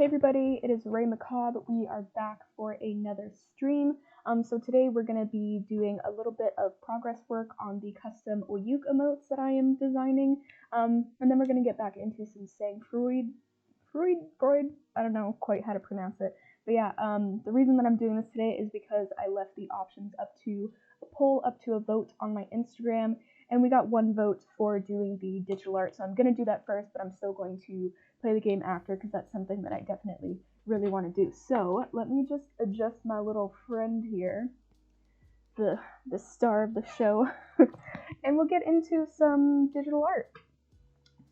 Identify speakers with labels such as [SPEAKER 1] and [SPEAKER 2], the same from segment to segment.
[SPEAKER 1] Hey everybody, it is Ray Macabre. We are back for another stream. So today we're going to be doing a little bit of progress work on the custom Oyuuk emotes that I am designing. And then we're going to get back into some Freud, I don't know quite how to pronounce it. But yeah, the reason that I'm doing this today is because I left the options up to a poll, up to a vote on my Instagram, and we got one vote for doing the digital art. So I'm going to do that first, but I'm still going to play the game after because that's something that I definitely really want to do. So let me just adjust my little friend here, the star of the show, and we'll get into some digital art.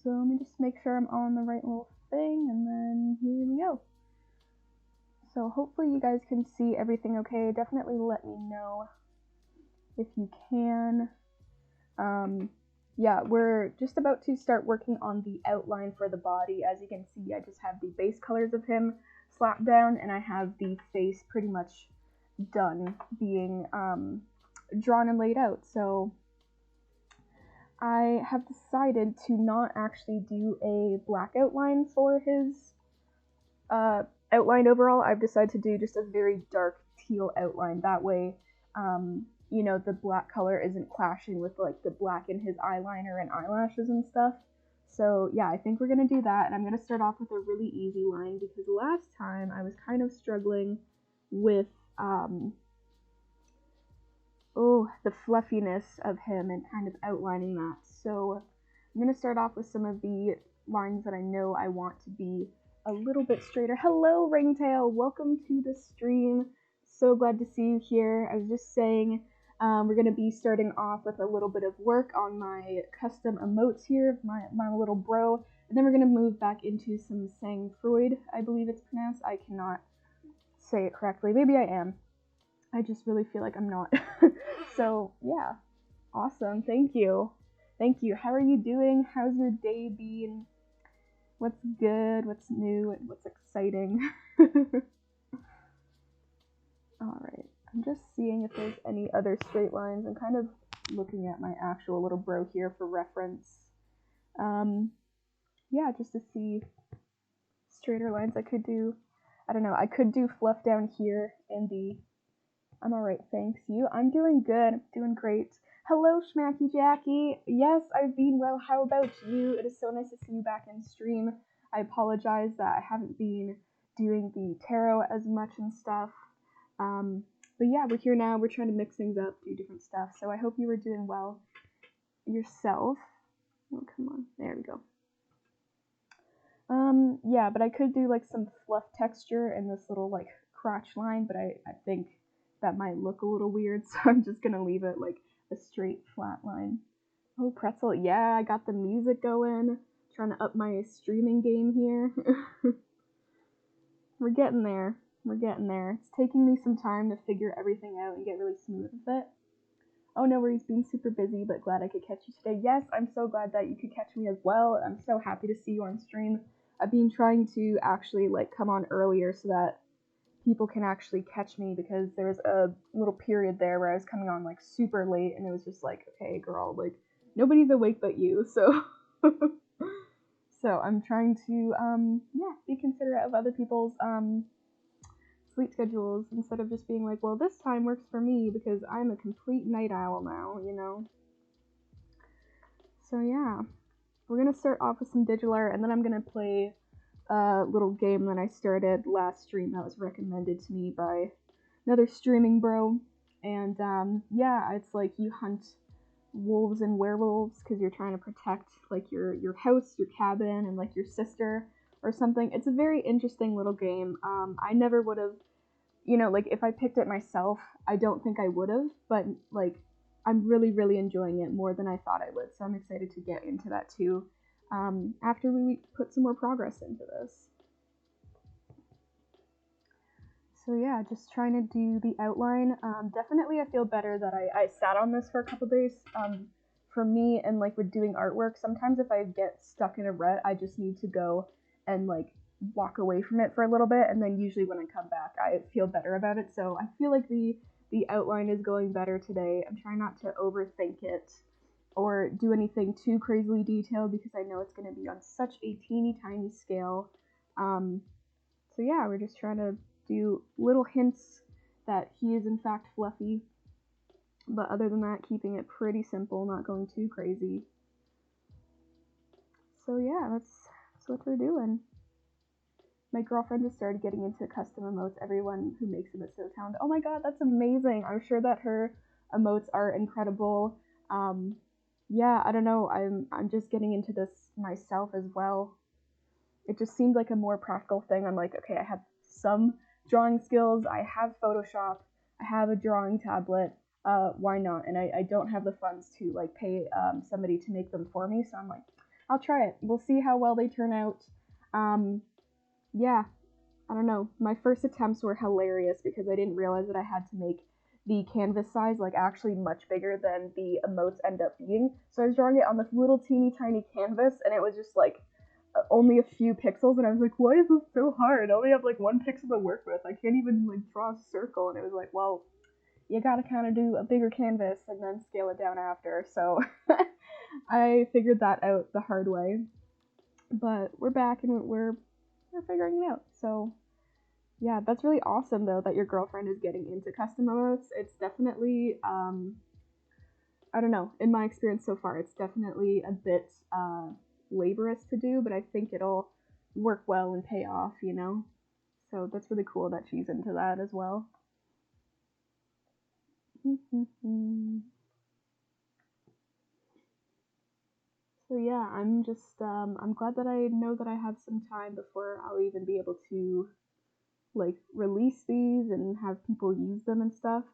[SPEAKER 1] So let me just make sure I'm on the right little thing, and then here we go. So hopefully you guys can see everything okay. Definitely let me know if you can. Yeah, we're just about to start working on the outline for the body. As you can see, I just have the base colors of him slapped down, and I have the face pretty much done being drawn and laid out. So I have decided to not actually do a black outline for his outline overall. I've decided to do just a very dark teal outline. That way, you know, the black color isn't clashing with like the black in his eyeliner and eyelashes and stuff. So yeah, I think we're gonna do that, and I'm gonna start off with a really easy line because last time I was kind of struggling with the fluffiness of him and kind of outlining that. So I'm gonna start off with some of the lines that I know I want to be a little bit straighter. Hello, Ringtail, welcome to the stream. So glad to see you here. I was just saying, we're going to be starting off with a little bit of work on my custom emotes here, my little bro, and then we're going to move back into some Sang Freud, I believe it's pronounced. I cannot say it correctly. Maybe I am. I just really feel like I'm not. So, yeah. Awesome. Thank you. Thank you. How are you doing? How's your day been? What's good? What's new? What's exciting? Alright, I'm just seeing if there's any other straight lines. I'm kind of looking at my actual little bro here for reference. Yeah, just to see straighter lines I could do. I don't know, I could do fluff down here in the... I'm alright, thanks. You? I'm doing good. I'm doing great. Hello, Schmacky Jackie. Yes, I've been well. How about you? It is so nice to see you back in stream. I apologize that I haven't been doing the tarot as much and stuff. But yeah, we're here now. We're trying to mix things up, do different stuff. So I hope you were doing well yourself. Oh, come on. There we go. Yeah, but I could do like some fluff texture in this little like crotch line, but I think that might look a little weird, so I'm just gonna leave it like a straight flat line. Oh, pretzel. Yeah, I got the music going. Trying to up my streaming game here. We're getting there. We're getting there. It's taking me some time to figure everything out and get really smooth with it. Oh, no worries, being super busy, but glad I could catch you today. Yes, I'm so glad that you could catch me as well. I'm so happy to see you on stream. I've been trying to actually like come on earlier so that people can actually catch me, because there was a little period there where I was coming on like super late, and it was just like, okay, girl, like nobody's awake but you, so so I'm trying to yeah, be considerate of other people's sleep schedules instead of just being like, well, this time works for me because I'm a complete night owl now, you know. So yeah, we're gonna start off with some digital art, and then I'm gonna play a little game that I started last stream that was recommended to me by another streaming bro. And yeah, it's like you hunt wolves and werewolves because you're trying to protect like your house, your cabin, and like your sister or something. It's a very interesting little game. I never would have, you know, like if I picked it myself, I don't think I would have, but like I'm really, really enjoying it more than I thought I would. So I'm excited to get into that too after we put some more progress into this. So yeah, just trying to do the outline. Definitely I feel better that I sat on this for a couple days. For me, and like with doing artwork, sometimes if I get stuck in a rut, I just need to go and like walk away from it for a little bit, and then usually when I come back I feel better about it. So I feel like the outline is going better today. I'm trying not to overthink it or do anything too crazily detailed because I know it's going to be on such a teeny tiny scale. So yeah, we're just trying to do little hints that he is in fact fluffy. But other than that, keeping it pretty simple, not going too crazy. So yeah, that's what we're doing. My girlfriend has started getting into custom emotes. Everyone who makes them is so talented. Oh my god, that's amazing. I'm sure that her emotes are incredible. Yeah, I don't know. I'm just getting into this myself as well. It just seemed like a more practical thing. I'm like, okay, I have some drawing skills. I have Photoshop. I have a drawing tablet. Why not? And I don't have the funds to like pay somebody to make them for me. So I'm like, I'll try it. We'll see how well they turn out. Yeah, I don't know. My first attempts were hilarious because I didn't realize that I had to make the canvas size like actually much bigger than the emotes end up being. So I was drawing it on this little teeny tiny canvas, and it was just like only a few pixels, and I was like, why is this so hard? I only have like one pixel to work with. I can't even like draw a circle. And it was like, well, you gotta kind of do a bigger canvas and then scale it down after. So I figured that out the hard way. But we're back and we're figuring it out. So yeah, that's really awesome though that your girlfriend is getting into custom emotes. It's definitely I don't know, in my experience so far, it's definitely a bit laborious to do, but I think it'll work well and pay off, you know? So that's really cool that she's into that as well. So yeah, I'm just I'm glad that I know that I have some time before I'll even be able to like release these and have people use them and stuff.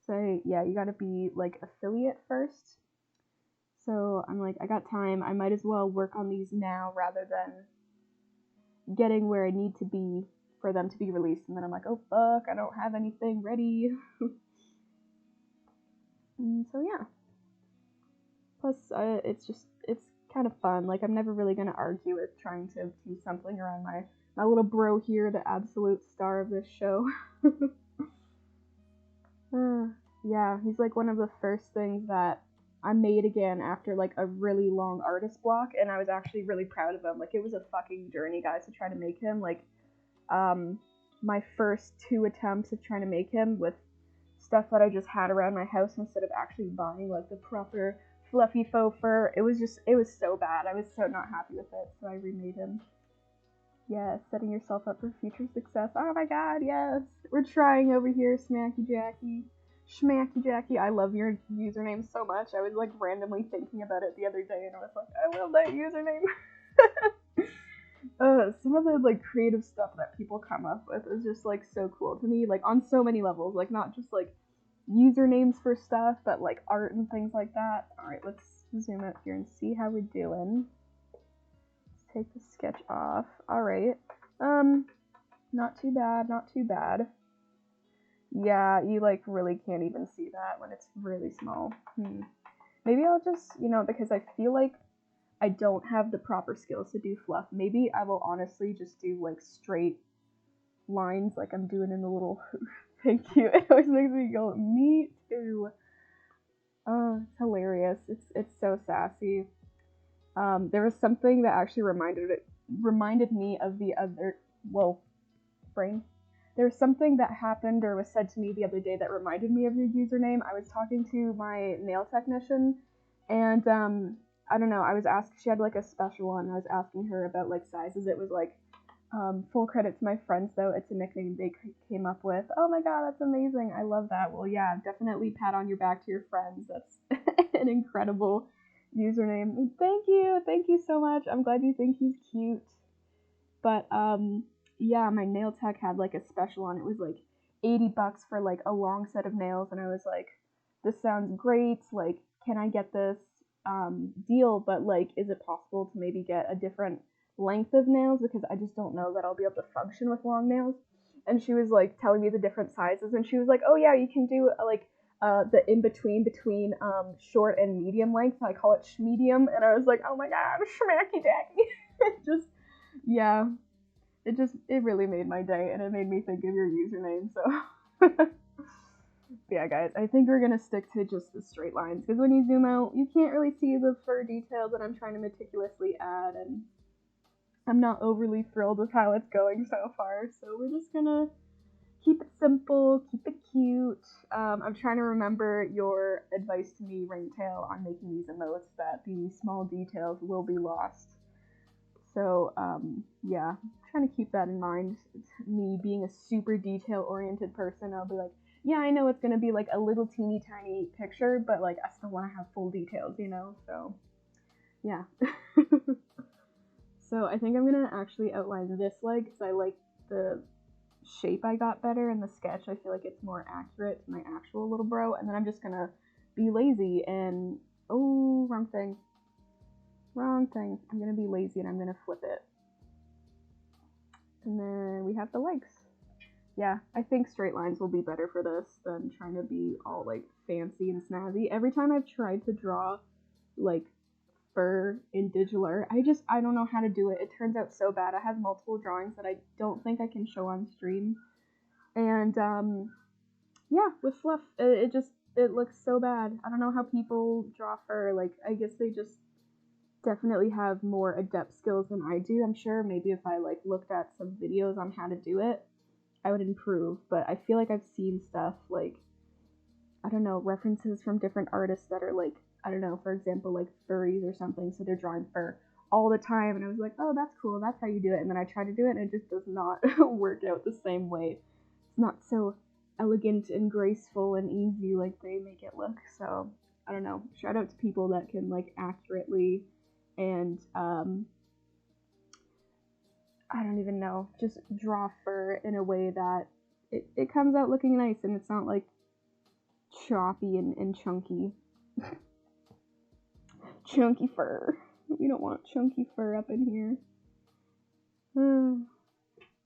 [SPEAKER 1] So yeah, you gotta be like affiliate first. So I'm like, I got time. I might as well work on these now rather than getting where I need to be for them to be released. And then I'm like, oh fuck, I don't have anything ready. So yeah. Plus, it's kind of fun. Like, I'm never really gonna argue with trying to do something around my little bro here, the absolute star of this show. Yeah, he's like one of the first things that I made again after like a really long artist block, and I was actually really proud of him. Like, it was a fucking journey, guys, to try to make him. Like, my first 2 attempts of trying to make him with stuff that I just had around my house instead of actually buying like the proper fluffy faux fur. It was so bad. I was so not happy with it, so I remade him. Yes, setting yourself up for future success. Oh my god, yes. We're trying over here, Smacky Jackie. Schmacky Jackie, I love your username so much. I was like randomly thinking about it the other day and I was like, I love that username. Some of the like creative stuff that people come up with is just like so cool to me, like on so many levels, like not just like usernames for stuff, but like art and things like that. Alright, let's zoom out here and see how we're doing. Let's take the sketch off. Alright. Not too bad, not too bad. Yeah, you like really can't even see that when it's really small. Maybe I'll just, because I feel like I don't have the proper skills to do fluff. Maybe I will honestly just do like straight lines like I'm doing in the little thank you. It always makes me go, me too. Oh, it's hilarious. It's so sassy. There was something that actually reminded me of the other brain. There's something that happened or was said to me the other day that reminded me of your username. I was talking to my nail technician, and I don't know, I was asked, she had like a special one, I was asking her about like sizes. It was like, full credit to my friends though, it's a nickname they came up with. Oh my god, that's amazing, I love that. Well yeah, definitely pat on your back to your friends. That's an incredible username. Thank you so much. I'm glad you think he's cute. But yeah, my nail tech had like a special on. It was like $80 for like a long set of nails, and I was like, this sounds great. Like, can I get this deal? But like, is it possible to maybe get a different length of nails, because I just don't know that I'll be able to function with long nails. And she was like telling me the different sizes, and she was like, oh yeah, you can do like the in between short and medium length. I call it schmedium, and I was like, oh my god, schmacky dacky. Just yeah, it really made my day, and it made me think of your username. So yeah, guys, I think we're gonna stick to just the straight lines, because when you zoom out, you can't really see the fur details that I'm trying to meticulously add. And I'm not overly thrilled with how it's going so far, so we're just gonna keep it simple, keep it cute. I'm trying to remember your advice to me, Ringtail, on making these emotes, that the small details will be lost. So, yeah, I'm trying to keep that in mind. It's me being a super detail-oriented person, I'll be like, yeah, I know it's gonna be like a little teeny tiny picture, but like I still want to have full details, you know? So, yeah. So I think I'm gonna actually outline this leg because I like the shape I got better in the sketch. I feel like it's more accurate to my actual little bro, and then I'm just gonna be lazy and oh, wrong thing. I'm gonna be lazy and I'm gonna flip it. And then we have the legs. Yeah, I think straight lines will be better for this than trying to be all like fancy and snazzy. Every time I've tried to draw like fur in digital art, I don't know how to do it. It turns out so bad. I have multiple drawings that I don't think I can show on stream. And yeah, with fluff, it looks so bad. I don't know how people draw fur. Like, I guess they just definitely have more adept skills than I do. I'm sure maybe if I like looked at some videos on how to do it, I would improve. But I feel like I've seen stuff like, I don't know, references from different artists that are like, I don't know, for example, like furries or something, so they're drawing fur all the time, and I was like, oh, that's cool, that's how you do it, and then I try to do it, and it just does not work out the same way. It's not so elegant and graceful and easy like they make it look, so, I don't know, shout out to people that can, like, accurately and, I don't even know, just draw fur in a way that it comes out looking nice, and it's not, like, choppy and chunky. Chunky fur. We don't want chunky fur up in here.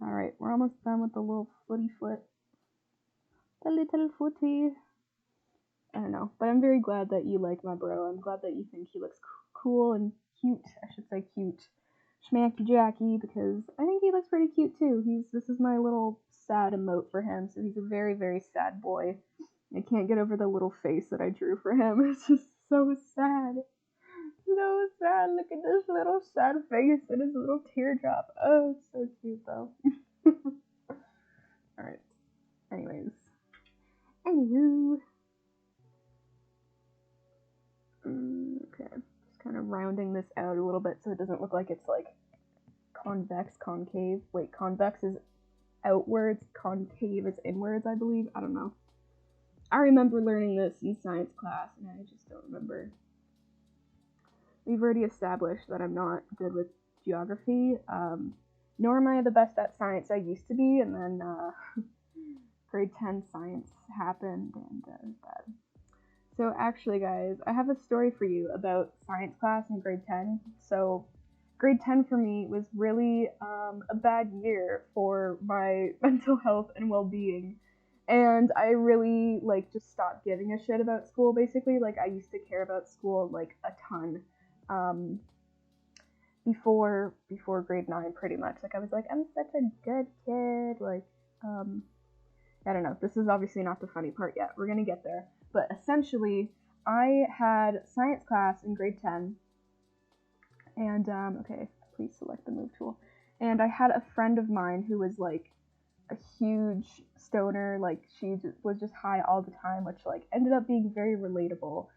[SPEAKER 1] Alright, we're almost done with the little footy foot. The little footy. I don't know, but I'm very glad that you like my bro. I'm glad that you think he looks cool and cute. I should say cute. Schmacky Jacky, because I think he looks pretty cute too. This is my little sad emote for him, so he's a very, very sad boy. I can't get over the little face that I drew for him. It's just so sad. So sad. Look at this little sad face and his little teardrop. Oh, it's so cute though. Alright. Anyways. Anywho. Okay. Just kind of rounding this out a little bit so it doesn't look like it's like convex, concave. Wait, convex is outwards, concave is inwards, I believe. I don't know. I remember learning this in science class and I just don't remember. We've already established that I'm not good with geography, nor am I the best at science I used to be, and then grade 10 science happened, and it was bad. So actually, guys, I have a story for you about science class in grade 10. So grade 10 for me was really a bad year for my mental health and well-being. And I really, like, just stopped giving a shit about school, basically. Like, I used to care about school, like, a ton. Before grade 9, pretty much. Like, I was like, I'm such a good kid. Like, I don't know. This is obviously not the funny part yet. We're gonna get there. But essentially, I had science class in grade 10. And, okay, please select the move tool. And I had a friend of mine who was, like, a huge stoner. Like, she was just high all the time, which, like, ended up being very relatable.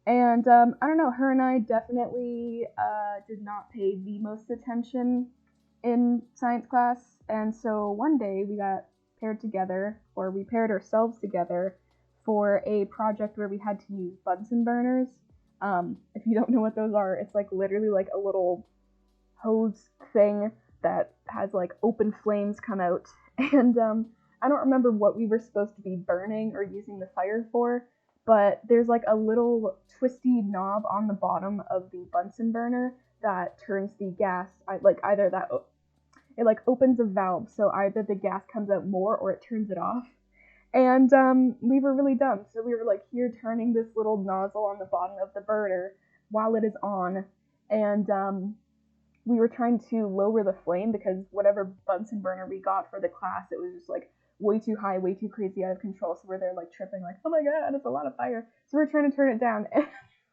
[SPEAKER 1] And, I don't know, her and I definitely did not pay the most attention in science class. And so one day we got paired together, or we paired ourselves together for a project where we had to use Bunsen burners. If you don't know what those are, it's like literally like a little hose thing that has like open flames come out. And I don't remember what we were supposed to be burning or using the fire for, but there's like a little twisty knob on the bottom of the Bunsen burner that turns the gas, like either that, it like opens a valve, so either the gas comes out more or it turns it off. And we were really dumb, so we were like here turning this little nozzle on the bottom of the burner while it is on, and we were trying to lower the flame because whatever Bunsen burner we got for the class, it was just like way too high, way too crazy, out of control. So we're there like tripping, like, oh my god, it's a lot of fire. So we're trying to turn it down, and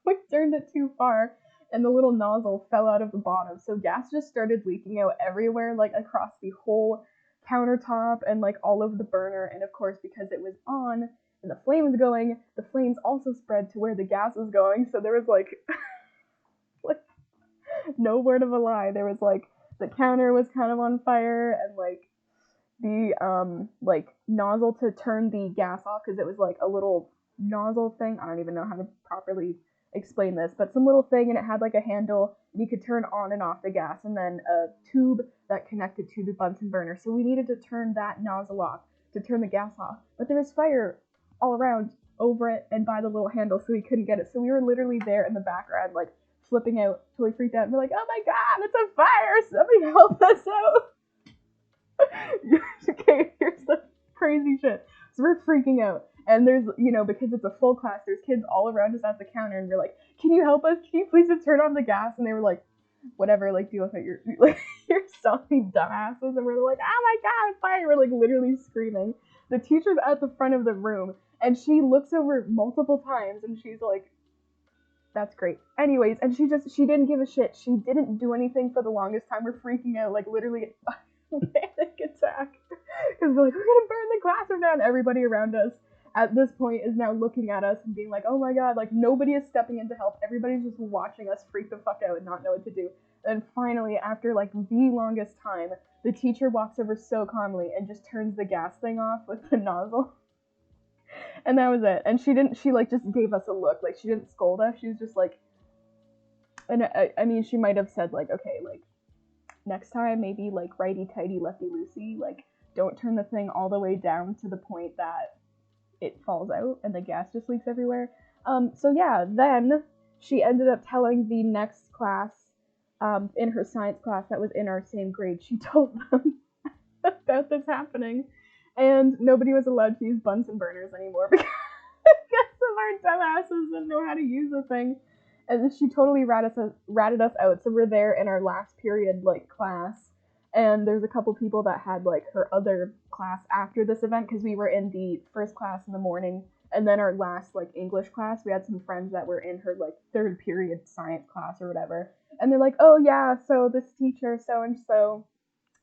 [SPEAKER 1] we turned it too far, and the little nozzle fell out of the bottom. So gas just started leaking out everywhere, like across the whole countertop and like all over the burner. And of course, because it was on and the flame was going, the flames also spread to where the gas was going. So there was like, like no word of a lie. There was like the counter was kind of on fire, and like nozzle to turn the gas off, because it was like a little nozzle thing. I don't even know how to properly explain this, but some little thing, and it had like a handle, and you could turn on and off the gas, and then a tube that connected to the Bunsen burner. So we needed to turn that nozzle off to turn the gas off, but there was fire all around over it and by the little handle, so we couldn't get it. So we were literally there in the background, like flipping out, totally freaked out, and we're like, oh my god, it's a fire, somebody help us out. Okay, here's the crazy shit. So we're freaking out, and there's, because it's a full class, there's kids all around us at the counter, and we're like, can you help us? Can you please just turn on the gas? And they were like, whatever, like, deal with it, you're selling dumbasses. And we're like, oh my god, fire. We're like literally screaming. The teacher's at the front of the room, and she looks over multiple times, and she's like, that's great. Anyways, and she didn't give a shit. She didn't do anything for the longest time. We're freaking out, like literally panic attack, because we're like, we're gonna burn the classroom down. Everybody around us at this point is now looking at us and being like, oh my god, like nobody is stepping in to help. Everybody's just watching us freak the fuck out and not know what to do. And finally, after like the longest time, the teacher walks over so calmly and just turns the gas thing off with the nozzle. And that was it. And she like just gave us a look. Like, she didn't scold us. She was just like, and I mean, she might have said like, okay, like, next time, maybe like righty-tighty, lefty-loosey, like don't turn the thing all the way down to the point that it falls out and the gas just leaks everywhere. So yeah, then she ended up telling the next class, in her science class that was in our same grade, she told them about this happening, and nobody was allowed to use Bunsen burners anymore because of our dumbasses didn't know how to use the thing. And she totally ratted us out. So we're there in our last period, like, class, and there's a couple people that had like her other class after this event, because we were in the first class in the morning, and then our last like English class, we had some friends that were in her like third period science class or whatever, and they're like, oh yeah, so this teacher so and so,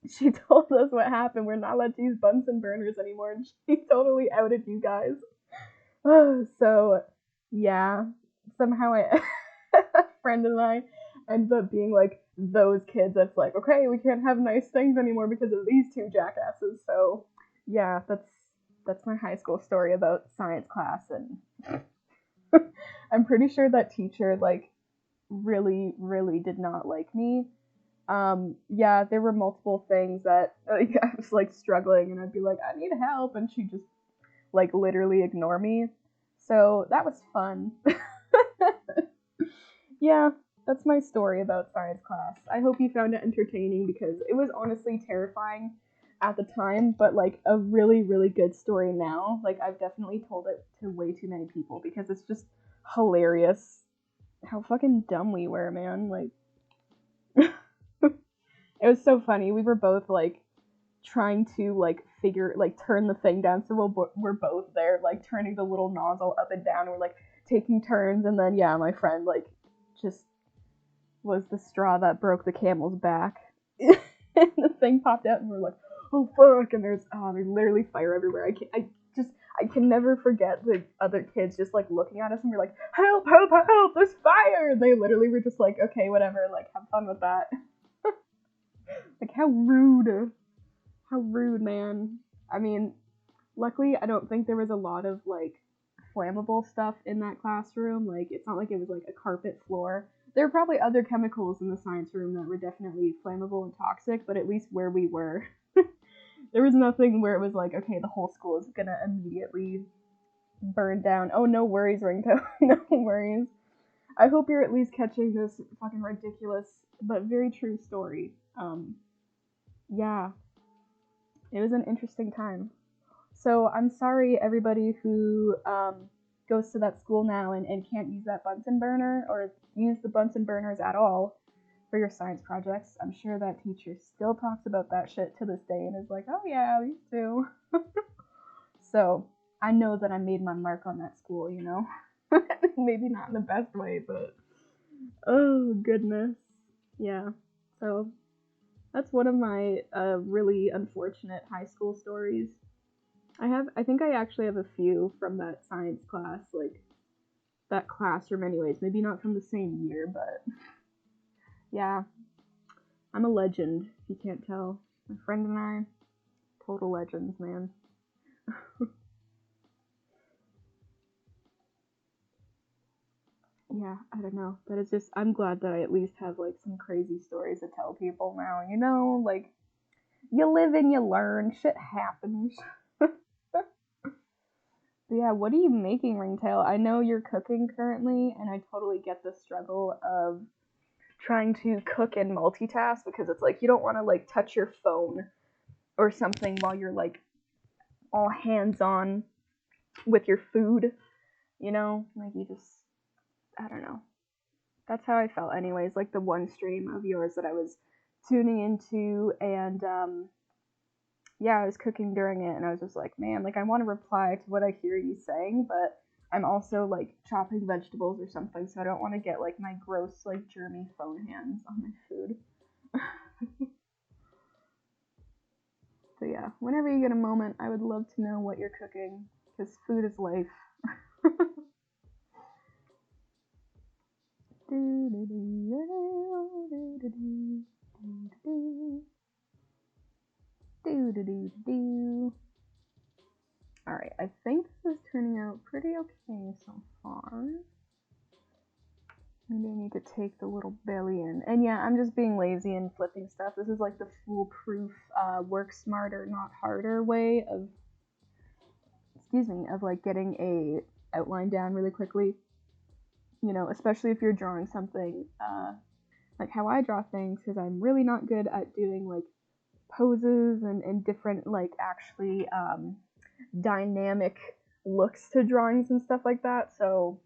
[SPEAKER 1] she told us what happened. We're not allowed to use Bunsen burners anymore, and she totally outed you guys. So yeah, somehow a friend and I ended up being like those kids that's like, okay, we can't have nice things anymore because of these two jackasses. So yeah, that's my high school story about science class. And I'm pretty sure that teacher like really, really did not like me. Yeah, there were multiple things that like, I was like struggling, and I'd be like, I need help, and she'd just like literally ignore me. So that was fun. Yeah, that's my story about science class. I hope you found it entertaining, because it was honestly terrifying at the time, but like a really, really good story now. Like, I've definitely told it to way too many people because it's just hilarious how fucking dumb we were, man. Like, it was so funny. We were both like trying to like turn the thing down, so we're both there like turning the little nozzle up and down, and we're like taking turns, and then yeah, my friend like just was the straw that broke the camel's back. And the thing popped out, and we're like, oh fuck, and there's literally fire everywhere. I can never forget the other kids just like looking at us, and we're like, help, help, help, there's fire, and they literally were just like, okay, whatever, like have fun with that. Like, how rude, man. I mean, luckily I don't think there was a lot of like flammable stuff in that classroom. Like, it's not like it was like a carpet floor. There were probably other chemicals in the science room that were definitely flammable and toxic, but at least where we were, there was nothing where it was like, okay, the whole school is gonna immediately burn down. Oh, no worries, Ringtone. No worries. I hope you're at least catching this fucking ridiculous but very true story. Yeah, it was an interesting time. So I'm sorry, everybody who goes to that school now and can't use that Bunsen burner or use the Bunsen burners at all for your science projects. I'm sure that teacher still talks about that shit to this day and is like, oh yeah, we do. So I know that I made my mark on that school, you know? Maybe not in the best way, but Oh goodness. Yeah. So that's one of my really unfortunate high school stories. I think I actually have a few from that science class, like that classroom anyways. Maybe not from the same year, but yeah, I'm a legend, if you can't tell. My friend and I, total legends, man. Yeah, I don't know. But it's just, I'm glad that I at least have like some crazy stories to tell people now, you know? Like, you live and you learn, shit happens. But yeah, what are you making, Ringtail? I know you're cooking currently, and I totally get the struggle of trying to cook and multitask because it's like you don't want to like touch your phone or something while you're like all hands on with your food, you know? Like you just, I don't know. That's how I felt, anyways. Like the one stream of yours that I was tuning into, and yeah, I was cooking during it, and I was just like, man, like I want to reply to what I hear you saying, but I'm also like chopping vegetables or something, so I don't want to get like my gross, like germy phone hands on my food. So yeah, whenever you get a moment, I would love to know what you're cooking, because food is life. Alright, I think this is turning out pretty okay so far. Maybe I need to take the little belly in. And yeah, I'm just being lazy and flipping stuff. This is like the foolproof, work smarter, not harder way of, excuse me, of like getting a outline down really quickly. You know, especially if you're drawing something, like how I draw things, because I'm really not good at doing like poses and different like actually dynamic looks to drawings and stuff like that. So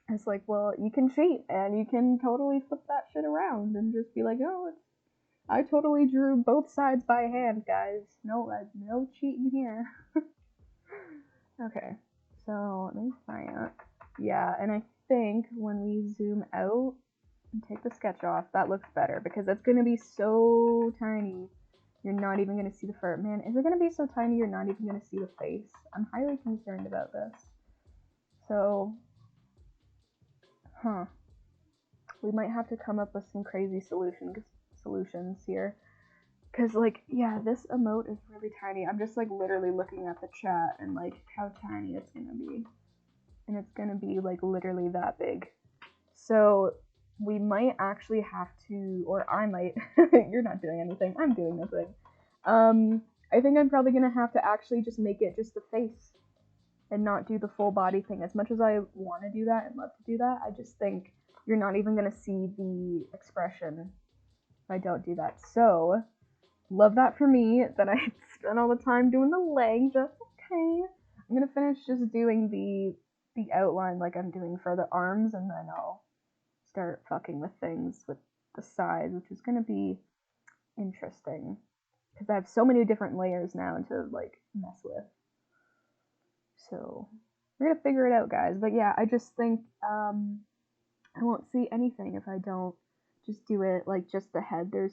[SPEAKER 1] it's like, well, you can cheat and you can totally flip that shit around and just be like, oh, I totally drew both sides by hand, guys. No cheating here. Okay, so let me find it. Yeah, and I think when we zoom out and take the sketch off, that looks better because it's gonna be so tiny. You're not even gonna see the fur. Man, is it gonna be so tiny you're not even gonna see the face? I'm highly concerned about this. So, huh. We might have to come up with some crazy solutions here. Cause like, yeah, this emote is really tiny. I'm just like literally looking at the chat and like how tiny it's gonna be. And it's gonna be like literally that big. So we might actually have to, or I might, you're not doing anything, I'm doing nothing. I think I'm probably gonna have to actually just make it just the face and not do the full body thing. As much as I want to do that and love to do that, I just think you're not even gonna see the expression if I don't do that. So, love that for me, that I spent all the time doing the leg, just okay. I'm gonna finish just doing the outline like I'm doing for the arms, and then I'll start fucking with things with the sides, which is gonna be interesting because I have so many different layers now to like mess with. So we're gonna figure it out, guys. But yeah, I just think I won't see anything if I don't just do it like just the head. The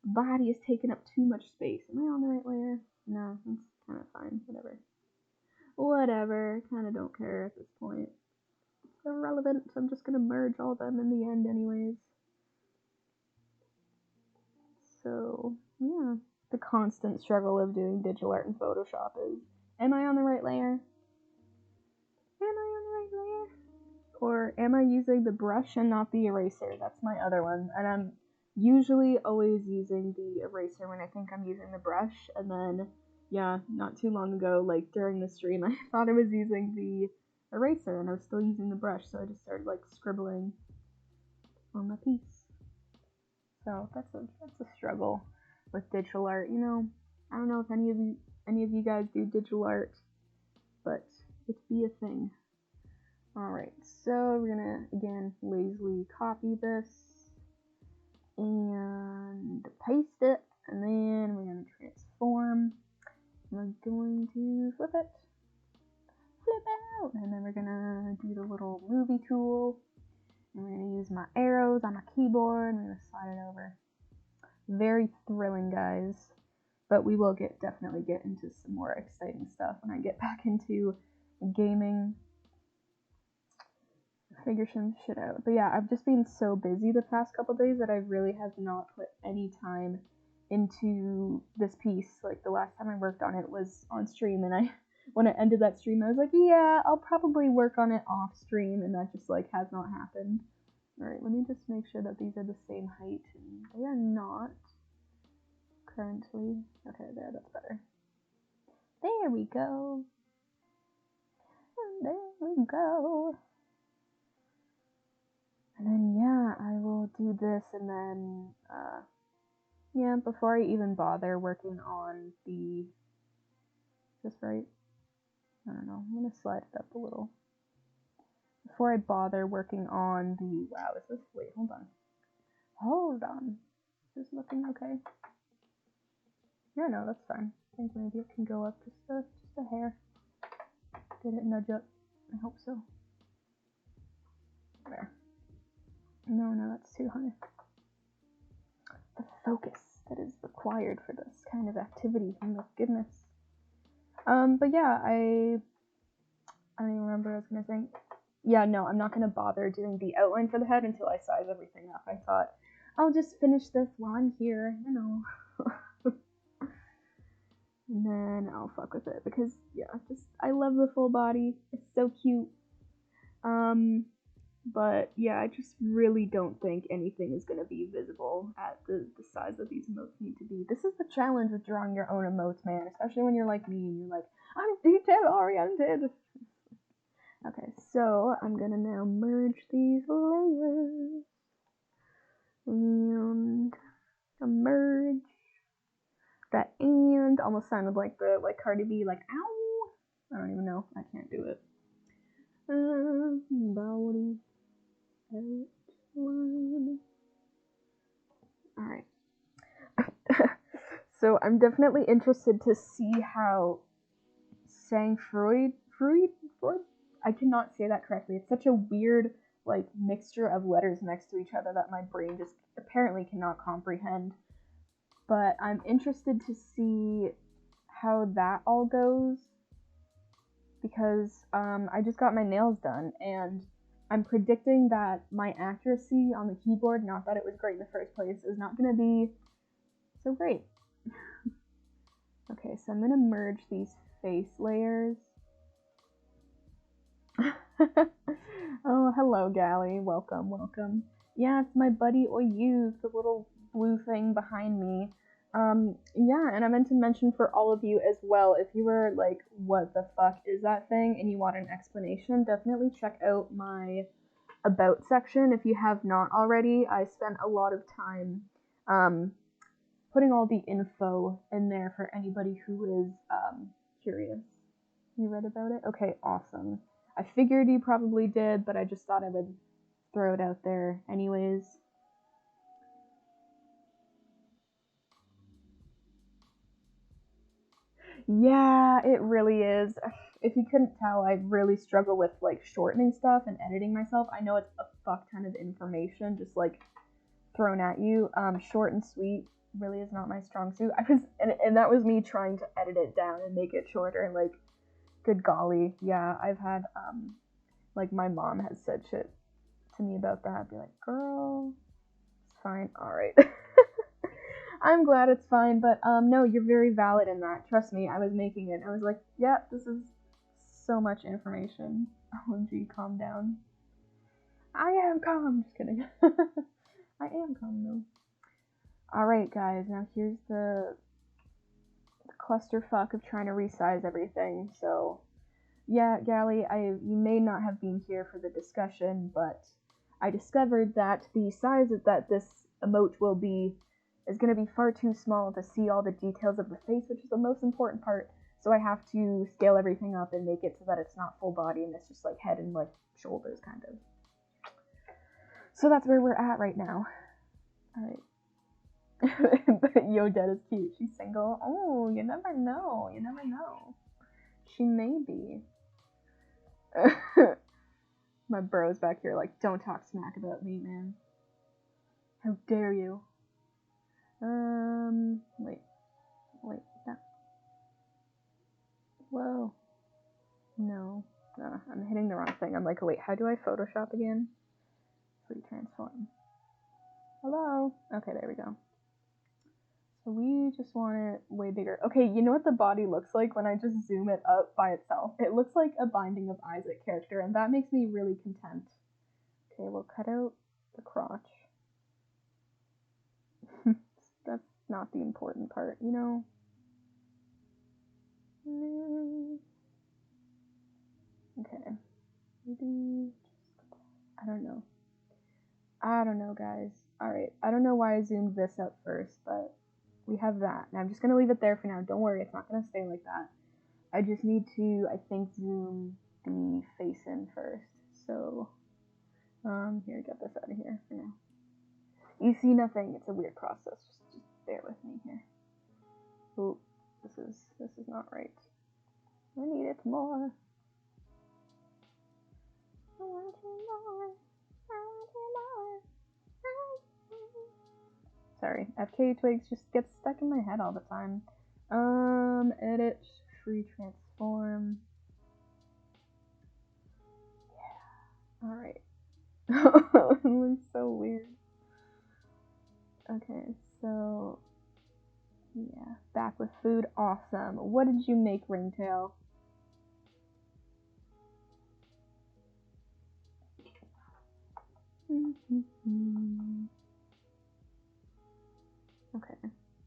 [SPEAKER 1] body is taking up too much space. Am I on the right layer? No, that's kind of fine. Whatever. Whatever. Kind of don't care at this point. It's irrelevant. I'm just gonna merge all of them in the end, anyways. So yeah, the constant struggle of doing digital art in Photoshop is: am I on the right layer? Am I on the right layer? Or am I using the brush and not the eraser? That's my other one. And I'm usually always using the eraser when I think I'm using the brush. And then, yeah, not too long ago, like during the stream, I thought I was using the eraser and I was still using the brush. So I just started like scribbling on my piece. So that's a struggle with digital art. You know, I don't know if any of you guys do digital art, but it be a thing. Alright, so we're gonna again lazily copy this and paste it, and then we're gonna transform. We're going to flip out, and then we're gonna do the little movie tool, I'm going to use my arrows on my keyboard. I'm going to slide it over. Very thrilling, guys. But we will definitely get into some more exciting stuff when I get back into gaming. Figure some shit out. But yeah, I've just been so busy the past couple days that I really have not put any time into this piece. Like, the last time I worked on it was on stream, and when I ended that stream, I was like, yeah, I'll probably work on it off stream, and that just like has not happened. Alright, let me just make sure that these are the same height, and they are not currently. Okay, there, that's better. There we go. There we go. And then, yeah, I will do this, and then, yeah, before I even bother working on the, is this right? I don't know, I'm gonna slide it up a little. Before I bother working on the, wow, is this, wait, hold on. Is this looking okay? Yeah, no, that's fine. I think maybe it can go up just a hair. Did it nudge up? I hope so. There. No, that's too high. The focus that is required for this kind of activity, oh my goodness. But yeah, I don't even remember what I was gonna say. Yeah, no, I'm not gonna bother doing the outline for the head until I size everything up. I thought, I'll just finish this while I'm here, you know. And then I'll fuck with it, because, yeah, I love the full body. It's so cute. But yeah, I just really don't think anything is going to be visible at the size that these emotes need to be. This is the challenge with drawing your own emotes, man, especially when you're like me and you're like, I'm detail-oriented. Okay, so I'm going to now merge these layers. And merge. That and almost sounded like the Cardi B, like, ow. I don't even know. I can't do it. Body. Alright. So I'm definitely interested to see how Freud, I cannot say that correctly. It's such a weird, like, mixture of letters next to each other that my brain just apparently cannot comprehend. But I'm interested to see how that all goes, because I just got my nails done, and I'm predicting that my accuracy on the keyboard, not that it was great in the first place, is not going to be so great. Okay, so I'm going to merge these face layers. Oh, hello, Gally. Welcome. Yeah, it's my buddy Oyuuk, the little blue thing behind me. Yeah, and I meant to mention for all of you as well, if you were like, what the fuck is that thing, and you want an explanation, definitely check out my about section if you have not already. I spent a lot of time putting all the info in there for anybody who is curious. You read about it? Okay, awesome. I figured you probably did, but I just thought I would throw it out there anyways. Yeah, it really is. If you couldn't tell, I really struggle with like shortening stuff and editing myself. I know it's a fuck ton of information just like thrown at you. Short and sweet really is not my strong suit. And that was me trying to edit it down and make it shorter, and like, good golly, yeah, I've had like, my mom has said shit to me about that. I'd be like, girl, it's fine, alright. I'm glad it's fine, but no, you're very valid in that. Trust me, I was making it. I was like, yeah, this is so much information. OMG, calm down. I am calm. Just kidding. I am calm though. Alright, guys, now here's the clusterfuck of trying to resize everything. So, yeah, Gally, you may not have been here for the discussion, but I discovered that the size that this emote will be is going to be far too small to see all the details of the face, which is the most important part. So I have to scale everything up and make it so that it's not full body and it's just like head and like shoulders kind of. So that's where we're at right now. Alright. Yo, Dead is cute. She's single. Oh, you never know. She may be. My bro's back here like, don't talk smack about me, man. How dare you? Wait, no. Whoa. No, I'm hitting the wrong thing. I'm like, oh wait, how do I Photoshop again? Free transform. Hello? Okay, there we go. So we just want it way bigger. Okay, you know what the body looks like when I just zoom it up by itself? It looks like a Binding of Isaac character, and that makes me really content. Okay, we'll cut out the crotch. That's not the important part, you know? Okay. Maybe just, I don't know, guys. Alright, I don't know why I zoomed this up first, but we have that. And I'm just going to leave it there for now. Don't worry, it's not going to stay like that. I just need to, I think, zoom the face in first. So, here, get this out of here for now. You see nothing. It's a weird process. Just bear with me here. Oh, this is not right. I need it more. I want you more. I want you more. Sorry, FK Twigs just gets stuck in my head all the time. Edit, free transform. Yeah. Alright. It looks so weird. Okay, so yeah, back with food. Awesome. What did you make, Ringtail? Okay,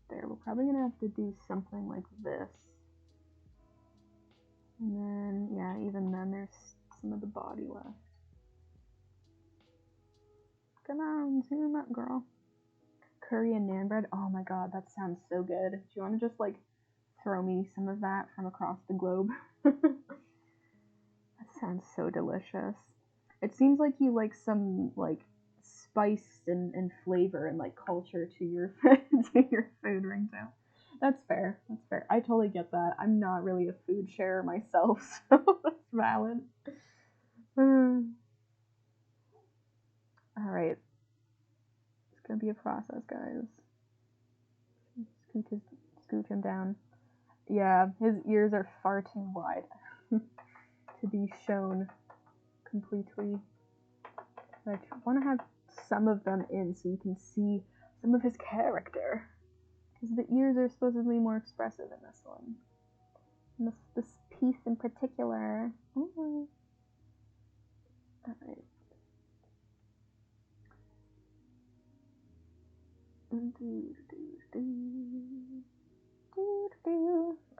[SPEAKER 1] there. We're probably gonna have to do something like this. And then, yeah, even then there's some of the body left. Come on, zoom up, girl. Curry and naan bread. Oh my god, that sounds so good. Do you want to just, like, throw me some of that from across the globe? That sounds so delicious. It seems like you like some, like, spice and flavor and, like, culture to your food, Ringtail. That's fair. That's fair. I totally get that. I'm not really a food sharer myself, so that's valid. Alright. It's gonna be a process, guys. Scooch him down. Yeah, his ears are far too wide to be shown completely. I want to have some of them in so you can see some of his character. Because the ears are supposedly more expressive in this one. And this piece in particular. Ooh. Alright.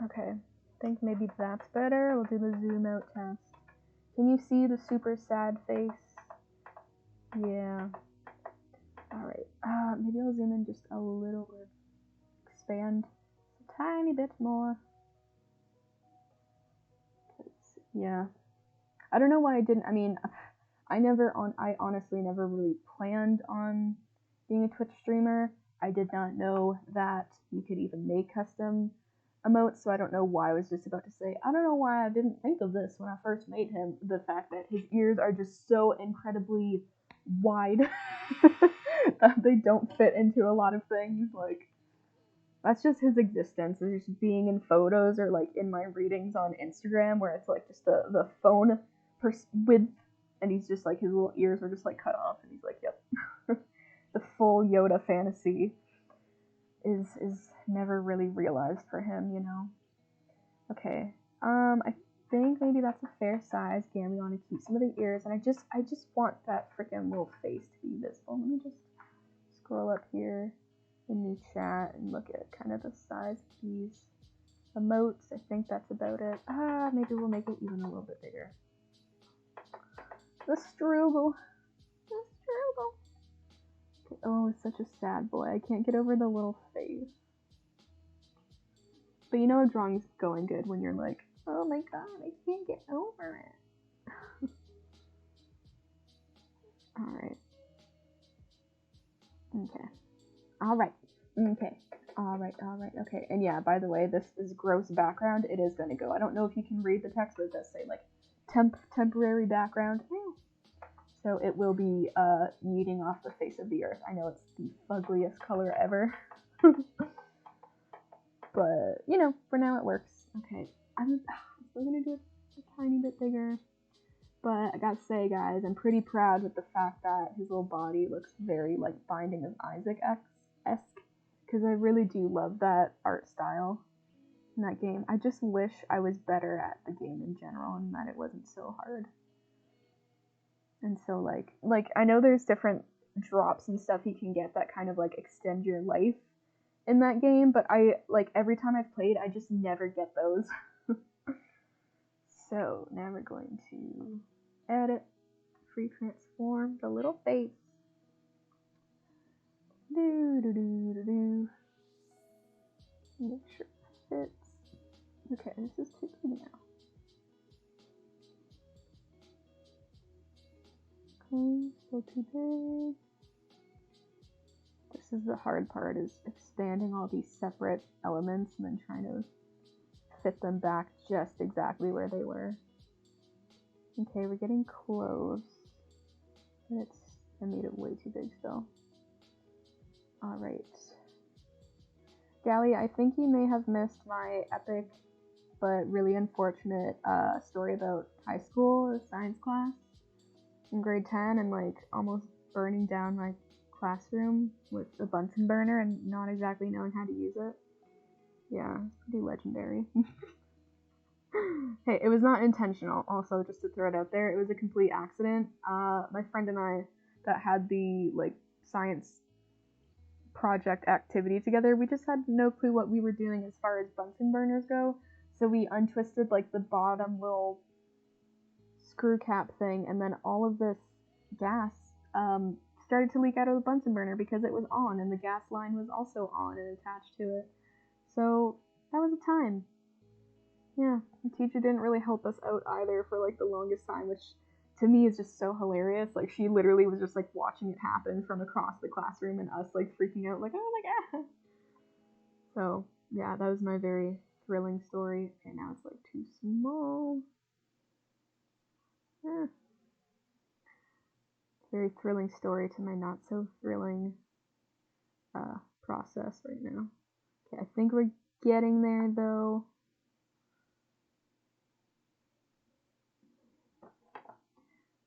[SPEAKER 1] Okay, I think maybe that's better. We'll do the zoom out test. Can you see the super sad face? Yeah. Alright, maybe I'll zoom in just a little bit. Expand a tiny bit more. Yeah. I don't know why I didn't, I mean, I honestly never really planned on being a Twitch streamer. I did not know that you could even make custom emotes, so I don't know why I was just about to say, I don't know why I didn't think of this when I first made him, the fact that his ears are just so incredibly wide that they don't fit into a lot of things, like, that's just his existence, is just being in photos or, like, in my readings on Instagram, where it's, like, just the phone width, and he's just, like, his little ears are just, like, cut off, and he's like, yep. The full Yoda fantasy is never really realized for him, you know? Okay, I think maybe that's a fair size. Again, we want to keep some of the ears, and I just want that freaking little face to be visible. Let me just scroll up here in the chat and look at kind of the size of these emotes. I think that's about it. Maybe we'll make it even a little bit bigger. The struggle. The struggle. Okay. Oh, it's such a sad boy. I can't get over the little face. But you know a drawing's going good when you're like, oh my god, I can't get over it. Alright. Okay. Alright. Okay. Alright. Okay. And yeah, by the way, this gross background, it is going to go. I don't know if you can read the text, but it does say, like, temporary background. So it will be yeeting off the face of the earth. I know it's the fuggliest color ever. But, you know, for now it works. Okay, I'm still gonna do it a tiny bit bigger. But I gotta say, guys, I'm pretty proud with the fact that his little body looks very, like, Binding of Isaac-esque. Because I really do love that art style in that game. I just wish I was better at the game in general and that it wasn't so hard. And so, like I know there's different drops and stuff you can get that kind of, like, extend your life in that game, but I, like, every time I've played, I just never get those. So, now we're going to edit, free transform the little face. Do. Make sure it fits. Okay, this is too big now. Okay, still too big. This is the hard part, is expanding all these separate elements and then trying to fit them back just exactly where they were. Okay, we're getting close. But I made it way too big still. Alright. Gally, I think you may have missed my epic but really unfortunate story about high school science class in grade 10 and, like, almost burning down my classroom with a Bunsen burner and not exactly knowing how to use it. Yeah, it's pretty legendary. Hey, it was not intentional, also, just to throw it out there. It was a complete accident. My friend and I that had the, like, science project activity together, we just had no clue what we were doing as far as Bunsen burners go, so we untwisted, like, the bottom little screw cap thing, and then all of this gas started to leak out of the Bunsen burner because it was on, and the gas line was also on and attached to it. So that was a time. Yeah, the teacher didn't really help us out either for, like, the longest time, which to me is just so hilarious. Like, she literally was just, like, watching it happen from across the classroom and us, like, freaking out, like, oh my god. So yeah, that was my very thrilling story. Okay, now it's, like, too small. Very thrilling story to my not so thrilling process right now. Okay, I think we're getting there though.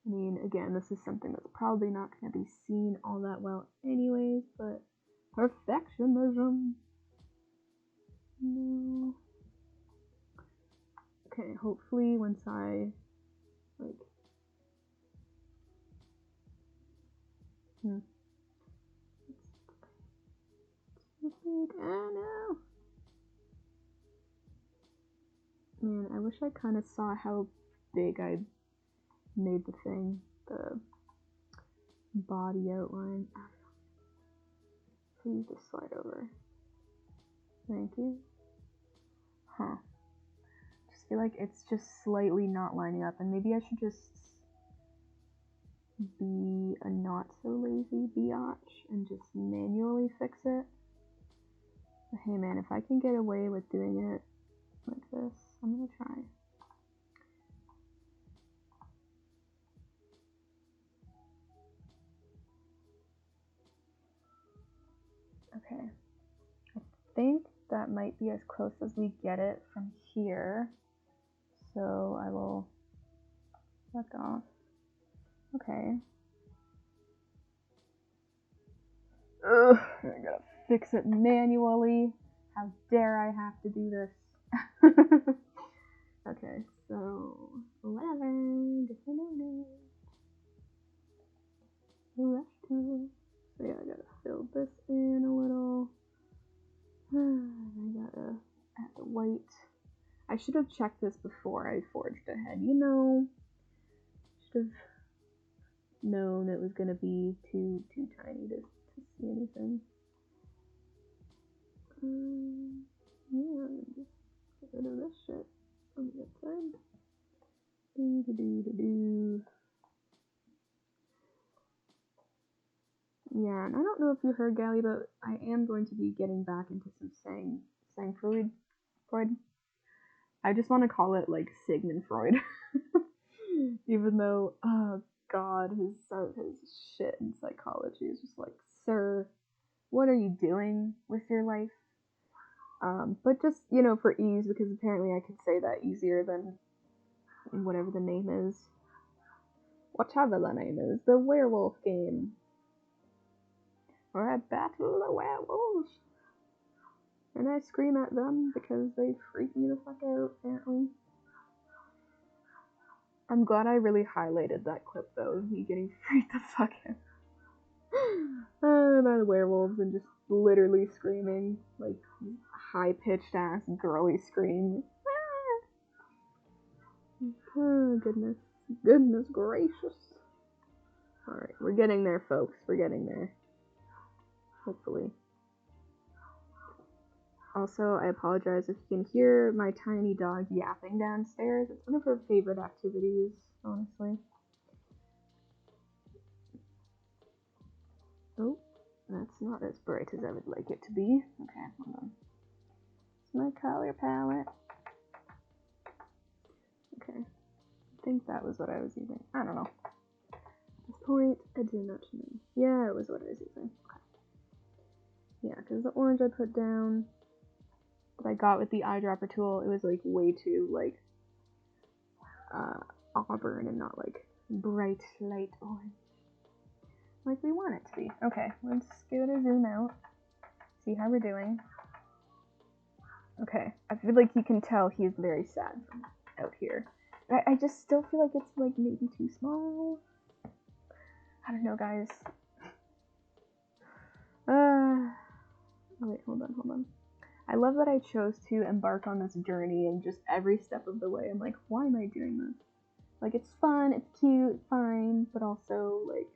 [SPEAKER 1] I mean, again, this is something that's probably not going to be seen all that well anyways, but perfectionism. No. Okay, hopefully once I, like, It's too big. Oh no. Man, I wish I kind of saw how big I made the thing, the body outline. Please just slide over. Thank you. Huh. Just feel like it's just slightly not lining up, and maybe I should just be a not so lazy biatch and just manually fix it. But hey man, if I can get away with doing it like this, I'm gonna try. Okay. I think that might be as close as we get it from here. So I will back off. Okay. Ugh, I gotta fix it manually. How dare I have to do this? Okay, so whatever. Different owner. Rush tool. So yeah, I gotta fill this in a little. I gotta add the white. I should have checked this before I forged ahead. You know, should have known it was gonna be too tiny to see anything. Yeah, just get rid of this shit on the outside. Yeah, and I don't know if you heard, Gally, but I am going to be getting back into some Freud. I just want to call it, like, Sigmund Freud. Even though, oh god, his shit in psychology is just like, sir, what are you doing with your life? But just, you know, for ease, because apparently I can say that easier than whatever the name is. Whatever the name is, the werewolf game. Or I battle the werewolves. And I scream at them because they freak me the fuck out, apparently. I'm glad I really highlighted that clip, though, of me getting freaked the fuck out. By the werewolves and just literally screaming, like, high-pitched ass girly scream. Oh, goodness. Goodness gracious. Alright, we're getting there, folks. We're getting there. Hopefully. Also, I apologize if you can hear my tiny dog yapping downstairs. It's one of her favorite activities, honestly. Oh, that's not as bright as I would like it to be. Okay, hold on. It's my color palette. Okay. I think that was what I was using. I don't know. At this point, I do not know. Yeah, it was what I was using. Okay. Yeah, because the orange I put down that I got with the eyedropper tool, it was like way too like auburn and not like bright light orange like we want it to be. Okay, let's give it a zoom out, see how we're doing. Okay, I feel like you can tell he's very sad from out here. I just still feel like it's like maybe too small. I don't know, guys. Oh wait, hold on. I love that I chose to embark on this journey, and just every step of the way I'm like, why am I doing this? Like, it's fun, it's cute, it's fine, but also, like,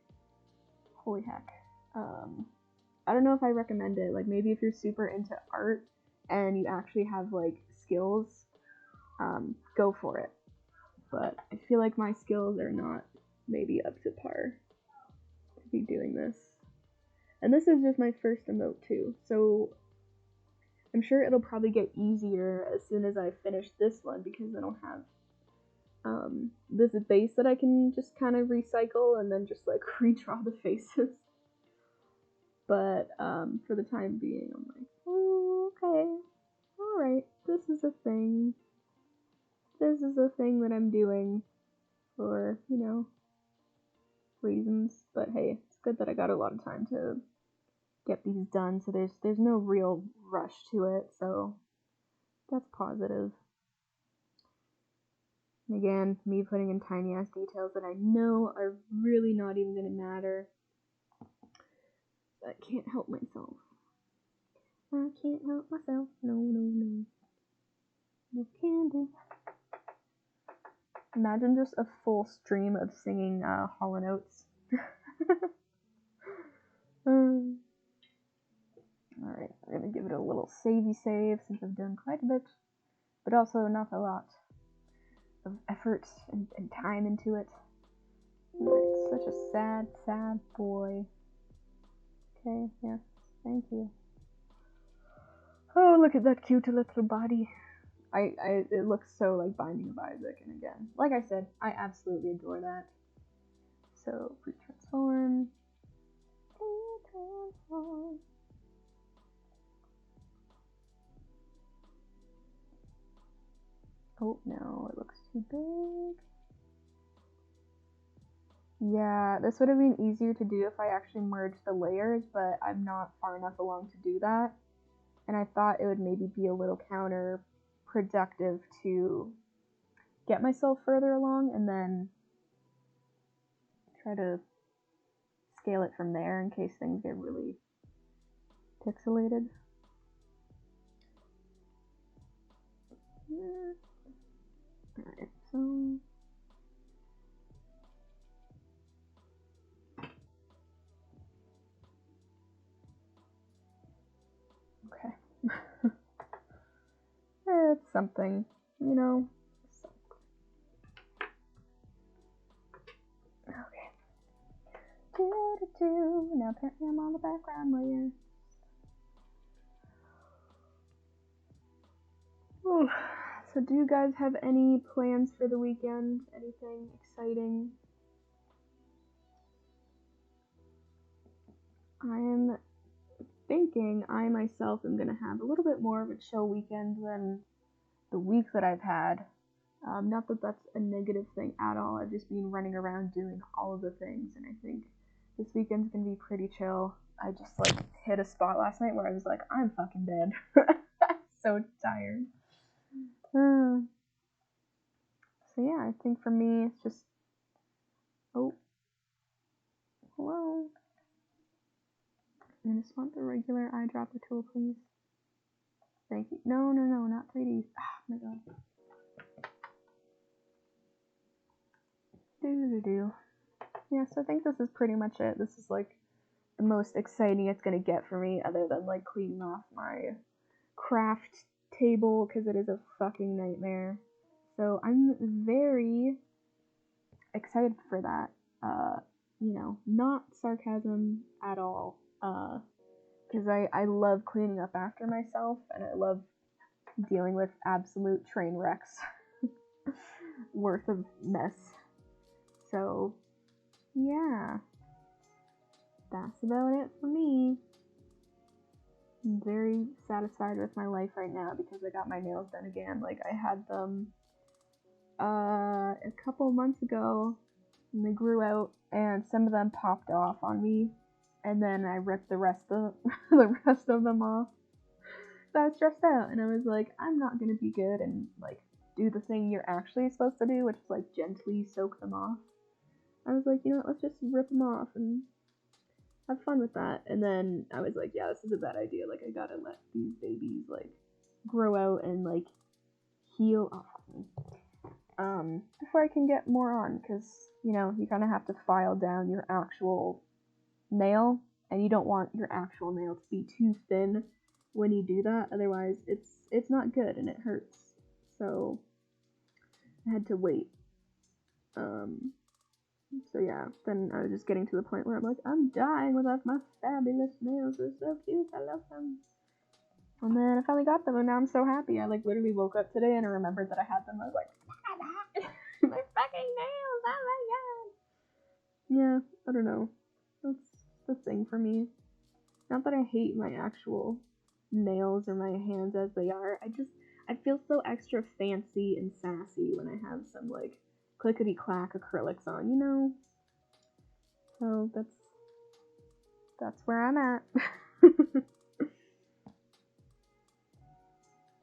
[SPEAKER 1] holy heck. I don't know if I recommend it. Like, maybe if you're super into art and you actually have, like, skills, go for it. But I feel like my skills are not maybe up to par to be doing this. And this is just my first emote, too, so I'm sure it'll probably get easier as soon as I finish this one, because I don't have this base that I can just kind of recycle and then just like redraw the faces. But for the time being, I'm like, oh, okay, alright, this is a thing. This is a thing that I'm doing for, you know, reasons. But hey, it's good that I got a lot of time to get these done, so there's no real rush to it, so that's positive. And again, me putting in tiny ass details that I know are really not even gonna matter. I can't help myself. I can't help myself. No. No can do. Imagine just a full stream of singing Hall & Oates. Alright, we're gonna give it a little savey save since I've done quite a bit, but also not a lot of effort and time into it. Alright, such a sad boy. Okay, yes, thank you. Oh, look at that cute little body. It looks so like Binding of Isaac, and again, like I said, I absolutely adore that. So, pre-transform. Oh no, it looks too big. Yeah, this would have been easier to do if I actually merged the layers, but I'm not far enough along to do that. And I thought it would maybe be a little counterproductive to get myself further along and then try to scale it from there in case things get really pixelated. Alright, so okay. It's something, you know. Okay. Now apparently I'm on the background layer. Oh, so do you guys have any plans for the weekend? Anything exciting? I'm thinking I myself am going to have a little bit more of a chill weekend than the week that I've had. Not that that's a negative thing at all. I've just been running around doing all of the things, and I think this weekend's gonna be pretty chill. I just like hit a spot last night where I was like, I'm fucking dead. So tired. So yeah, I think for me it's just oh hello. I just want the regular eyedropper tool, please. Thank you. No, not 3D. Oh my god. Yeah, so I think this is pretty much it. This is like the most exciting it's gonna get for me, other than like cleaning off my craft table, because it is a fucking nightmare. So I'm very excited for that. Not sarcasm at all. Because I love cleaning up after myself, and I love dealing with absolute train wrecks worth of mess. So, yeah. That's about it for me. I'm very satisfied with my life right now because I got my nails done again. Like, I had them a couple months ago, and they grew out, and some of them popped off on me, and then I ripped the rest of them off. So I was stressed out, and I was like, I'm not gonna be good and like do the thing you're actually supposed to do, which is like gently soak them off. I was like, you know what, let's just rip them off and have fun with that. And then I was like, yeah, this is a bad idea. Like, I gotta let these babies like grow out and like heal before I can get more on, because you kind of have to file down your actual nail, and you don't want your actual nail to be too thin when you do that, otherwise it's not good and it hurts. So I had to wait. So yeah, then I was just getting to the point where I'm like, I'm dying without my fabulous nails. They're so cute, I love them. And then I finally got them, and now I'm so happy. I like literally woke up today and I remembered that I had them. I was like, my fucking nails, oh my god. Yeah, I don't know. That's the thing for me. Not that I hate my actual nails or my hands as they are. I feel so extra fancy and sassy when I have some like clickety clack acrylics on, So that's where I'm at.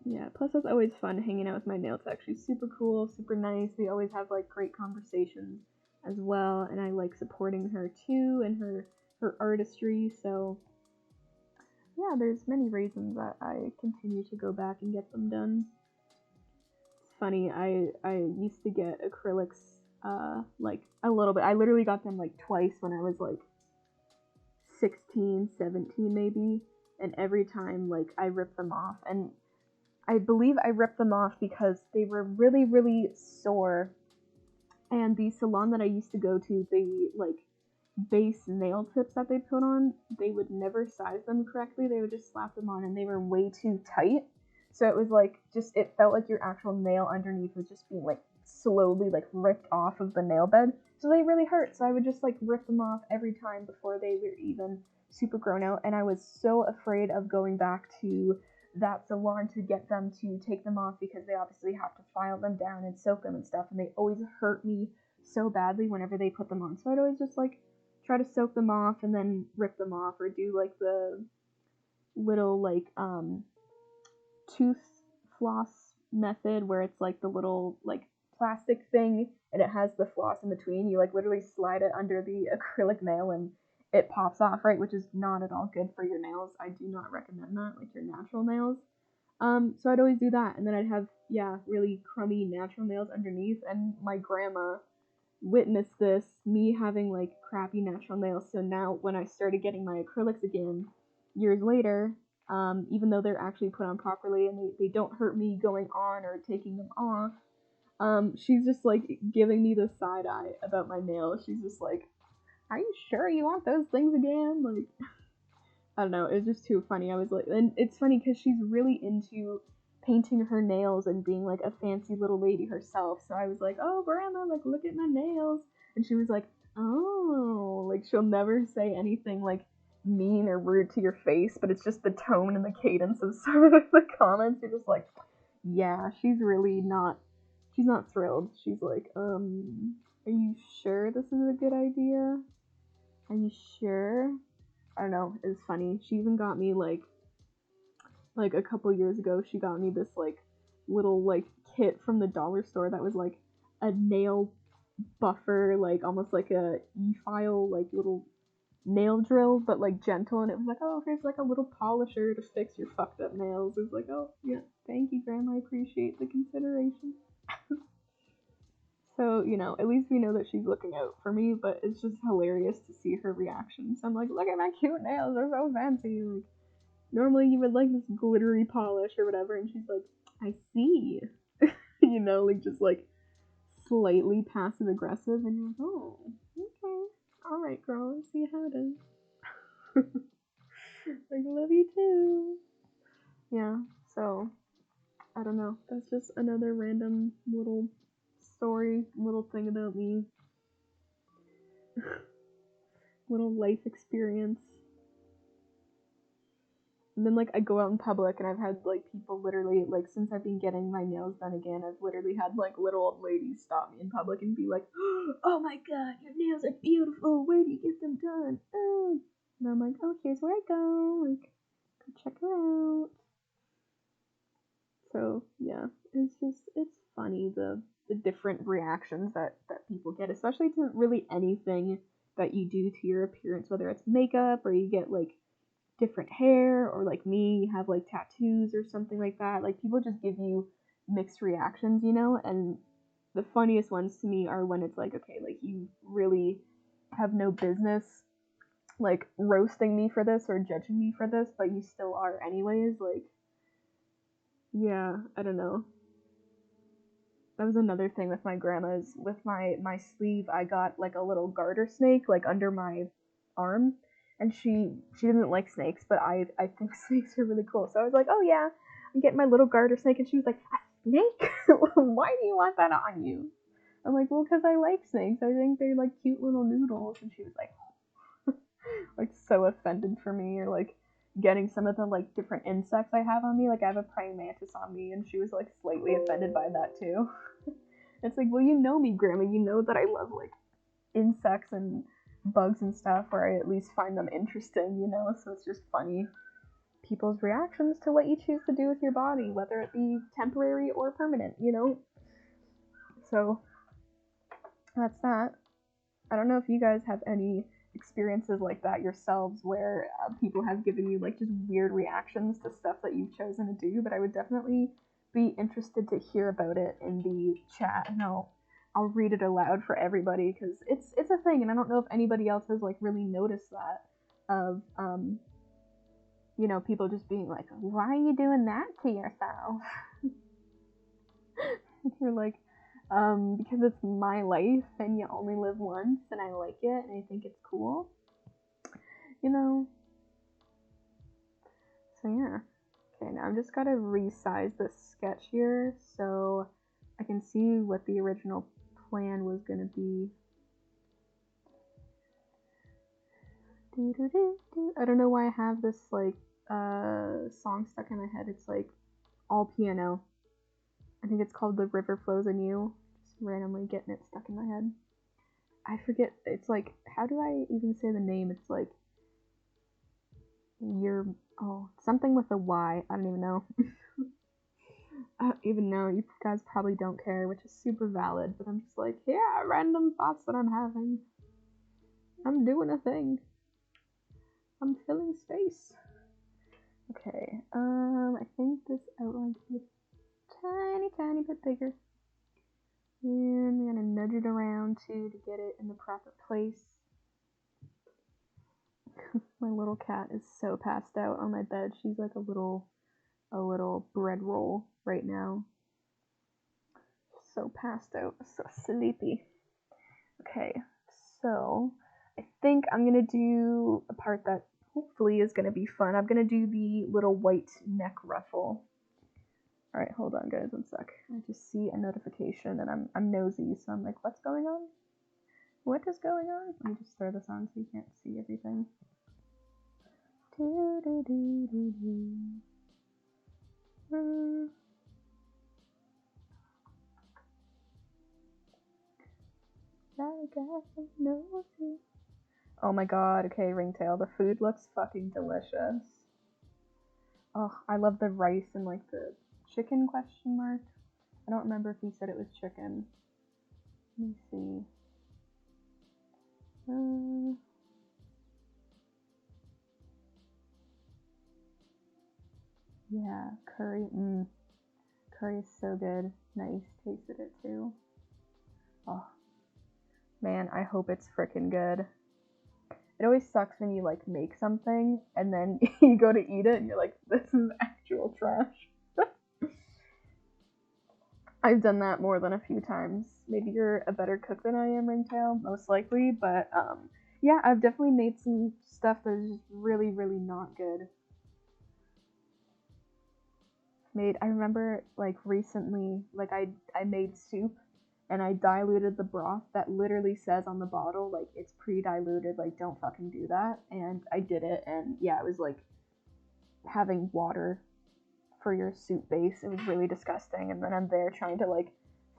[SPEAKER 1] Yeah, plus it's always fun hanging out with my nail tech. She's super cool, super nice. We always have like great conversations as well, and I like supporting her too and her artistry. So yeah, there's many reasons that I continue to go back and get them done. It's funny, I used to get acrylics like a little bit. I literally got them like twice when I was like 16, 17 maybe, and every time like I ripped them off, and I believe I ripped them off because they were really, really sore, and the salon that I used to go to, the like base nail tips that they put on, they would never size them correctly. They would just slap them on and they were way too tight. So it was like, just, it felt like your actual nail underneath was just being like slowly like ripped off of the nail bed. So they really hurt. So I would just like rip them off every time before they were even super grown out. And I was so afraid of going back to that salon to get them to take them off, because they obviously have to file them down and soak them and stuff. And they always hurt me so badly whenever they put them on. So I'd always just like try to soak them off and then rip them off, or do like the little like tooth floss method where it's like the little like plastic thing and it has the floss in between. You like literally slide it under the acrylic nail and it pops off, right? Which is not at all good for your nails. I do not recommend that, like your natural nails. So I'd always do that, and then I'd have really crummy natural nails underneath, and my grandma witnessed this, me having like crappy natural nails. So now when I started getting my acrylics again years later, even though they're actually put on properly and they don't hurt me going on or taking them off, she's just like giving me the side eye about my nails. She's just like, are you sure you want those things again? Like, I don't know, it was just too funny. I was like, and it's funny because she's really into painting her nails and being like a fancy little lady herself. So I was like, oh grandma, like look at my nails. And she was like, oh, like she'll never say anything like mean or rude to your face, but it's just the tone and the cadence of some of the comments. You're just like, yeah, she's not thrilled. She's like, are you sure this is a good idea? Are you sure? I don't know, it's funny. She even got me like a couple years ago, she got me this like little like kit from the dollar store that was like a nail buffer, like almost like a e-file, like little nail drill, but like gentle, and it was like, oh, here's like a little polisher to fix your fucked up nails. It was like, oh yeah, thank you, Grandma, I appreciate the consideration. So, you know, at least we know that she's looking out for me, but it's just hilarious to see her reactions. I'm like, look at my cute nails, they're so fancy. Like, normally you would like this glittery polish or whatever, and she's like, I see. You know, like just like slightly passive aggressive, and you're like, oh, okay, alright, girl, I see how it is. Like, love you too. Yeah, so, I don't know. That's just another random little story, little thing about me. Little life experience. And then, like, I go out in public and I've had, like, people literally, like, since I've been getting my nails done again, I've literally had, like, little old ladies stop me in public and be like, oh my god, your nails are beautiful, where do you get them done? Oh. And I'm like, oh, here's where I go, like, go check her out. So, yeah, it's funny, the different reactions that people get, especially to really anything that you do to your appearance, whether it's makeup or you get, like, different hair, or like me, you have like tattoos or something like that. Like, people just give you mixed reactions, you know? And the funniest ones to me are when it's like, okay, like, you really have no business like roasting me for this or judging me for this, but you still are anyways. Like, yeah, I don't know. That was another thing with my grandma's. With my sleeve, I got like a little garter snake like under my arm, and she didn't like snakes, but I think snakes are really cool. So I was like, oh yeah, I'm getting my little garter snake, and she was like, a snake? Why do you want that on you? I'm like, well, because I like snakes. I think they're like cute little noodles. And she was like so offended for me, or like getting some of the like different insects I have on me. Like, I have a praying mantis on me, and she was like slightly offended by that too. It's like, well, you know me, Grandma. You know that I love like insects and bugs and stuff, or I at least find them interesting, you know? So it's just funny. People's reactions to what you choose to do with your body, whether it be temporary or permanent, you know? So that's that. I don't know if you guys have any experiences like that yourselves, where people have given you like just weird reactions to stuff that you've chosen to do, but I would definitely be interested to hear about it in the chat, and I'll read it aloud for everybody, because it's a thing, and I don't know if anybody else has like really noticed that, of you know, people just being like, why are you doing that to yourself? You're like, because it's my life and you only live once, and I like it and I think it's cool, you know? So yeah. Okay, now I'm just gotta resize this sketch here so I can see what the original plan was gonna be. I don't know why I have this like song stuck in my head. It's like all piano. I think it's called The River Flows in You. Just randomly getting it stuck in my head. I forget. It's like, how do I even say the name? It's like something with a Y. I don't even know. I don't even know. You guys probably don't care, which is super valid. But I'm just like, yeah, random thoughts that I'm having. I'm doing a thing. I'm filling space. Okay. I think this outline can be a tiny bit bigger. And I'm gonna nudge it around too to get it in the proper place. My little cat is so passed out on my bed. She's like a little bread roll right now. So passed out, so sleepy. Okay, so I think I'm gonna do a part that hopefully is gonna be fun. I'm gonna do the little white neck ruffle. Alright, hold on guys, one sec. I just see a notification and I'm nosy, so I'm like, what's going on? What is going on? Let me just throw this on so you can't see everything. Do, do, do, do, do. Oh my god, okay, Ringtail, the food looks fucking delicious. Oh, I love the rice and like the chicken question mark. I don't remember if he said it was chicken. Let me see. Yeah, curry. Curry is so good. Nice, tasted it too. Oh, man, I hope it's frickin' good. It always sucks when you like make something and then you go to eat it and you're like, this is actual trash. I've done that more than a few times. Maybe you're a better cook than I am, Ringtail, most likely, but yeah, I've definitely made some stuff that is just really, really not good. I remember like recently, like I made soup and I diluted the broth that literally says on the bottle, like, it's pre-diluted, like, don't fucking do that. And I did it, and yeah, it was like having water for your soup base. It was really disgusting, and then I'm there trying to like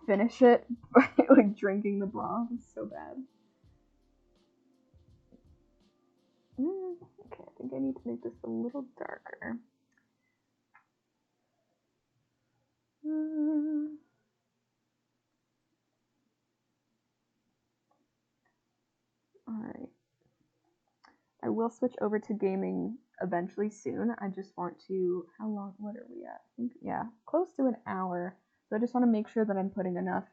[SPEAKER 1] finish it by like drinking the broth. It's so bad. Okay, I think I need to make this a little darker. Alright. I will switch over to gaming eventually soon. I just want to, how long, what are we at? I think, yeah, close to an hour. So I just want to make sure that I'm putting enough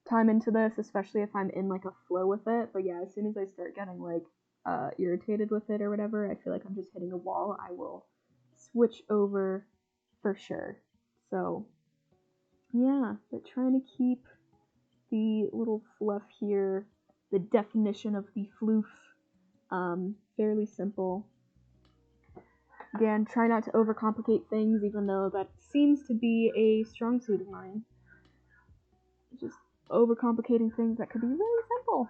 [SPEAKER 1] time into this, especially if I'm in like a flow with it. But yeah, as soon as I start getting like irritated with it or whatever, I feel like I'm just hitting a wall, I will switch over for sure. So yeah, but trying to keep the little fluff here, the definition of the floof, fairly simple. Again, try not to overcomplicate things, even though that seems to be a strong suit of mine. Just overcomplicating things that could be really simple.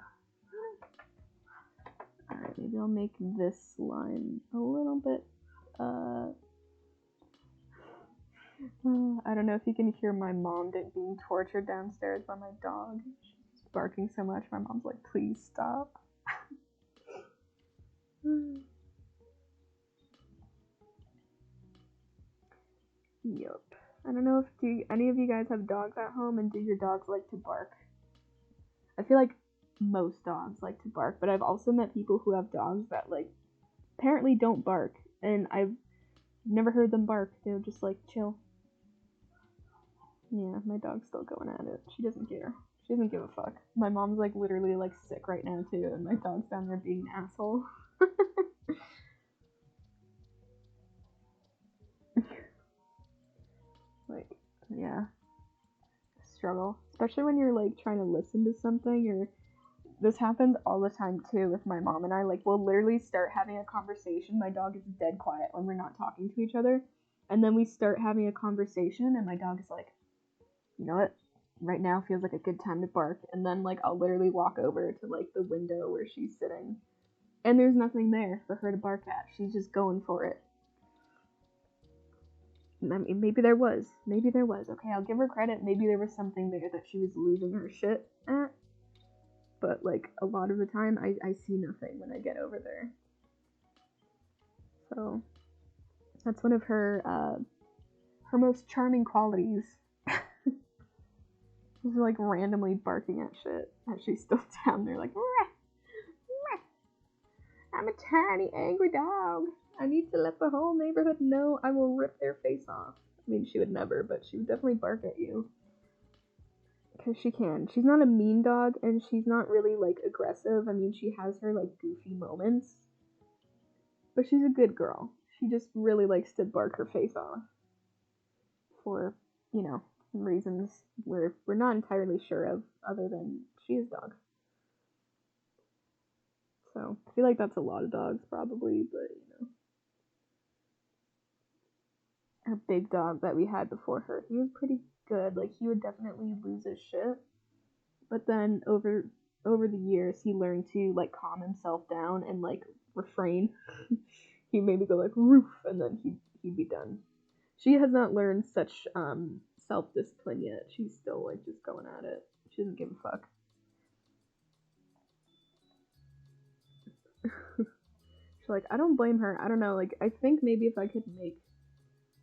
[SPEAKER 1] Alright, maybe I'll make this line a little bit, I don't know if you can hear my mom being tortured downstairs by my dog. She's barking so much, my mom's like, please stop. Yup. I don't know if any of you guys have dogs at home, and do your dogs like to bark? I feel like most dogs like to bark, but I've also met people who have dogs that like apparently don't bark, and I've never heard them bark. They'll just like chill. Yeah, my dog's still going at it. She doesn't care. She doesn't give a fuck. My mom's like literally like sick right now too, and my dog's down there being an asshole. Like, yeah. Struggle. Especially when you're like trying to listen to something, or this happens all the time too with my mom and I. Like, we'll literally start having a conversation. My dog is dead quiet when we're not talking to each other. And then we start having a conversation, and my dog is like, you know what? Right now feels like a good time to bark. And then like I'll literally walk over to like the window where she's sitting, and there's nothing there for her to bark at. She's just going for it. I mean, maybe there was. Maybe there was. Okay, I'll give her credit. Maybe there was something there that she was losing her shit at. But like a lot of the time, I see nothing when I get over there. So that's one of her most charming qualities. She's like randomly barking at shit as she's still down there, like, rah, rah. I'm a tiny angry dog. I need to let the whole neighborhood know I will rip their face off. I mean, she would never, but she would definitely bark at you. Because she can. She's not a mean dog, and she's not really, like, aggressive. I mean, she has her, like, goofy moments. But she's a good girl. She just really likes to bark her face off. For, you know, reasons we're not entirely sure of, other than she is a dog. So, I feel like that's a lot of dogs, probably, but, you know. Our big dog that we had before her, he was pretty good. Like, he would definitely lose his shit. But then, over the years, he learned to, like, calm himself down and, like, refrain. He made me go like roof, and then he'd be done. She has not learned such self-discipline yet. She's still like just going at it. She doesn't give a fuck. She's like, I don't blame her. I don't know, like I think maybe if I could make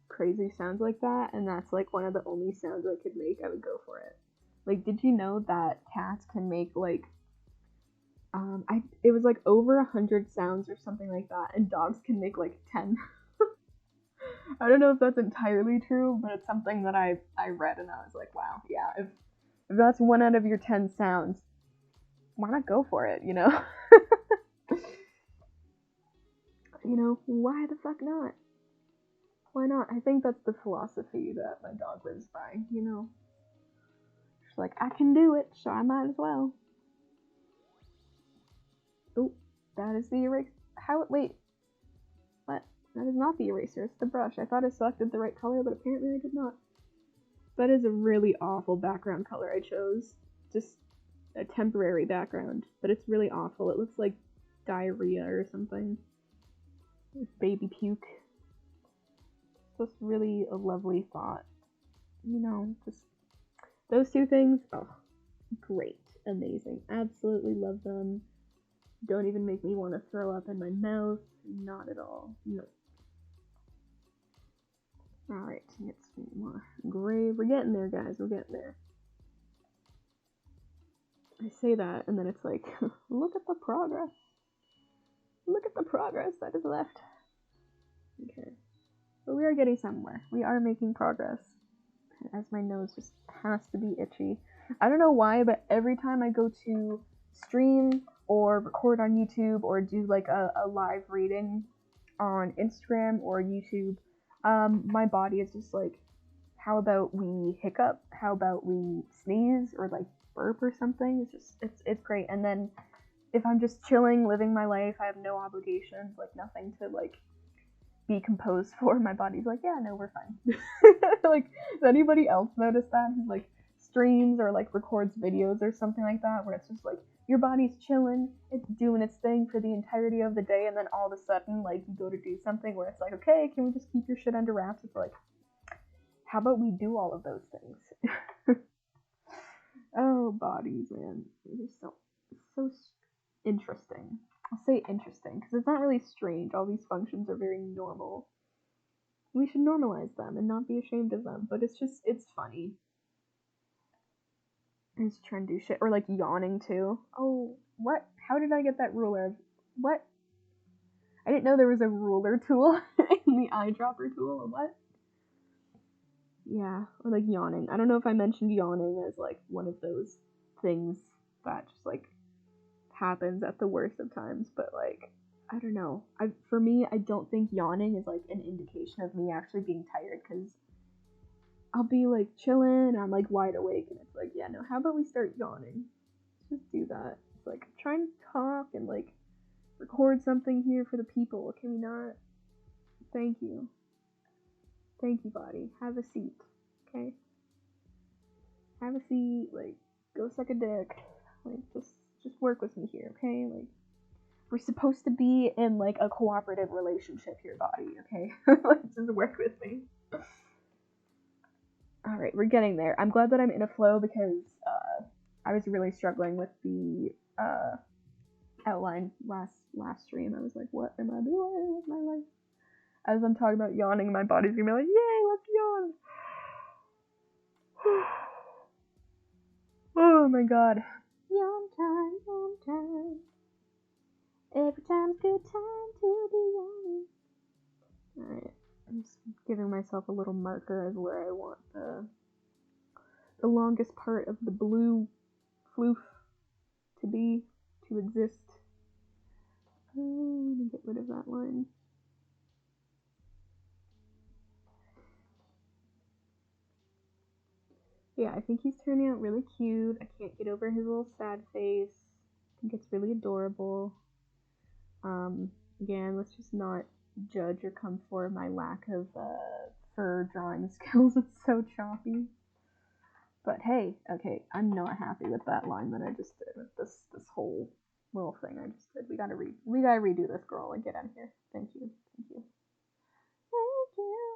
[SPEAKER 1] crazy sounds like that, and that's like one of the only sounds I could make, I would go for it. Like, did you know that cats can make like it was like over 100 sounds or something like that, and dogs can make like 10. I don't know if that's entirely true, but it's something that I read and I was like, wow, yeah, if that's 1 out of your 10 sounds, why not go for it, you know? You know, why the fuck not? Why not? I think that's the philosophy that my dog lives by, you know? She's like, I can do it, so I might as well. Oh, that is the eraser. How? Wait. What? That is not the eraser, it's the brush. I thought I selected the right color, but apparently I did not. That is a really awful background color I chose. Just a temporary background, but it's really awful. It looks like diarrhea or something. Baby puke. Just really a lovely thought. You know, just those two things, oh, great. Amazing. Absolutely love them. Don't even make me want to throw up in my mouth. Not at all. No. Alright, get some more gray. We're getting there, guys. We're getting there. I say that, and then it's like, look at the progress. Look at the progress that is left. Okay. But we are getting somewhere. We are making progress. As my nose just has to be itchy. I don't know why, but every time I go to stream or record on YouTube or do like a live reading on Instagram or YouTube, my body is just like, how about we hiccup? How about we sneeze or like burp or something? It's great. And then if I'm just chilling, living my life, I have no obligations, like nothing to like be composed for, my body's like, yeah, no, we're fine. Like, does anybody else notice that? Who like streams or like records videos or something like that, where it's just like your body's chilling, it's doing its thing for the entirety of the day, and then all of a sudden, like, you go to do something where it's like, okay, can we just keep your shit under wraps? It's like, how about we do all of those things? Oh, bodies, man, they're so interesting. I'll say interesting because it's not really strange. All these functions are very normal. We should normalize them and not be ashamed of them, but it's funny. I just try and do shit. Or like yawning too. Oh, what? How did I get that ruler? What? I didn't know there was a ruler tool in the eyedropper tool. What? Yeah, or like yawning. I don't know if I mentioned yawning as like one of those things that just like happens at the worst of times, but like, I don't know. For me, I don't think yawning is like an indication of me actually being tired, because I'll be like chilling and I'm like wide awake and it's like, yeah, no, how about we start yawning? Let's just do that. It's like, I'm trying to talk and like record something here for the people. Can we not? Thank you. Thank you, body. Have a seat. Okay? Have a seat. Like, go suck a dick. Like, just work with me here, okay? Like, we're supposed to be in like a cooperative relationship here, body, okay? Just work with me. Alright, we're getting there. I'm glad that I'm in a flow because I was really struggling with the outline last stream. I was like, what am I doing with my life? As I'm talking about yawning, my body's gonna be like, yay, let's yawn! Oh my god. Yawn time. Every time's good time to be yawning. Alright, I'm just giving myself a little marker as where I want the longest part of the blue floof to exist. Let me get rid of that line. Yeah, I think he's turning out really cute. I can't get over his little sad face. I think it's really adorable. Again, let's just not judge or come for my lack of fur drawing skills. It's so choppy. But hey, okay, I'm not happy with that line that I just did with this whole little thing I just did. We gotta redo this, girl, and get out of here. Thank you. Thank you. Thank you.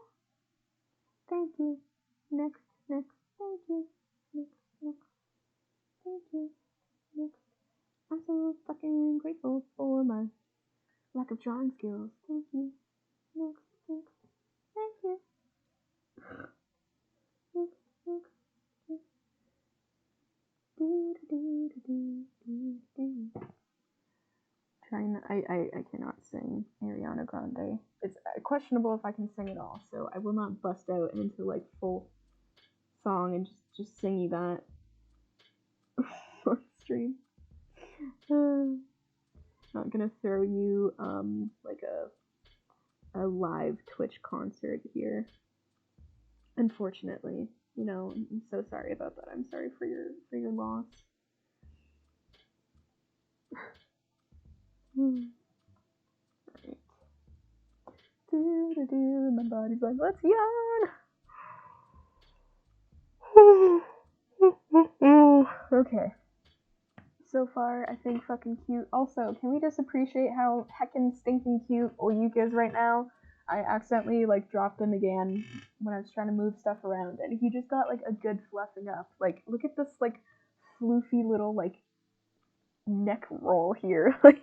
[SPEAKER 1] Thank you. Next. Thank you. Next. Thank you. Next. I'm so fucking grateful for my lack of drawing skills. Thank you. Next. Thank you. Next. I cannot sing Ariana Grande. It's questionable if I can sing at all, so I will not bust out into like full song and just sing you that on stream. Not gonna throw you like a live Twitch concert here. Unfortunately, you know, I'm so sorry about that. I'm sorry for your loss. Right. My body's like, let's yawn. Okay. So far, I think fucking cute. Also, can we just appreciate how heckin' stinking cute Oyuuk is right now? I accidentally like dropped him again when I was trying to move stuff around, and he just got like a good fluffing up. Like, look at this like floofy little like neck roll here, like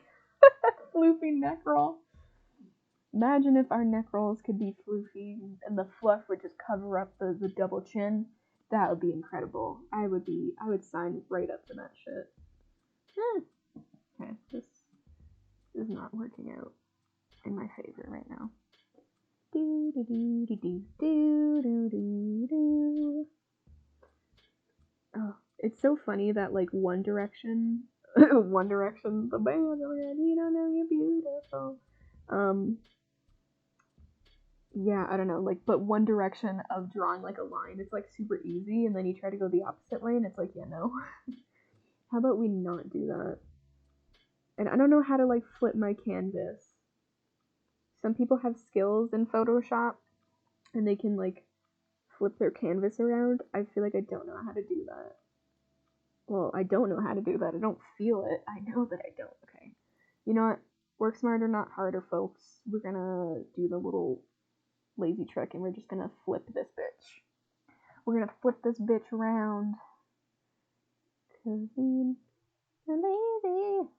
[SPEAKER 1] floofy neck roll. Imagine if our neck rolls could be floofy and the fluff would just cover up the double chin. That would be incredible. I would sign right up to that shit. Okay, this is not working out in my favor right now. Oh, it's so funny that like One Direction, the band, you don't know you're beautiful. Yeah, I don't know, like, but One Direction of drawing like a line, it's like super easy, and then you try to go the opposite way, and it's like, yeah, no. How about we not do that? And I don't know how to like flip my canvas. Some people have skills in Photoshop and they can like flip their canvas around. I feel like I don't know how to do that. Well, I don't know how to do that. I don't feel it. I know that I don't. Okay. You know what? Work smarter, not harder, folks. We're gonna do the little lazy trick and we're just gonna flip this bitch. We're gonna flip this bitch around. Cause we're lazy.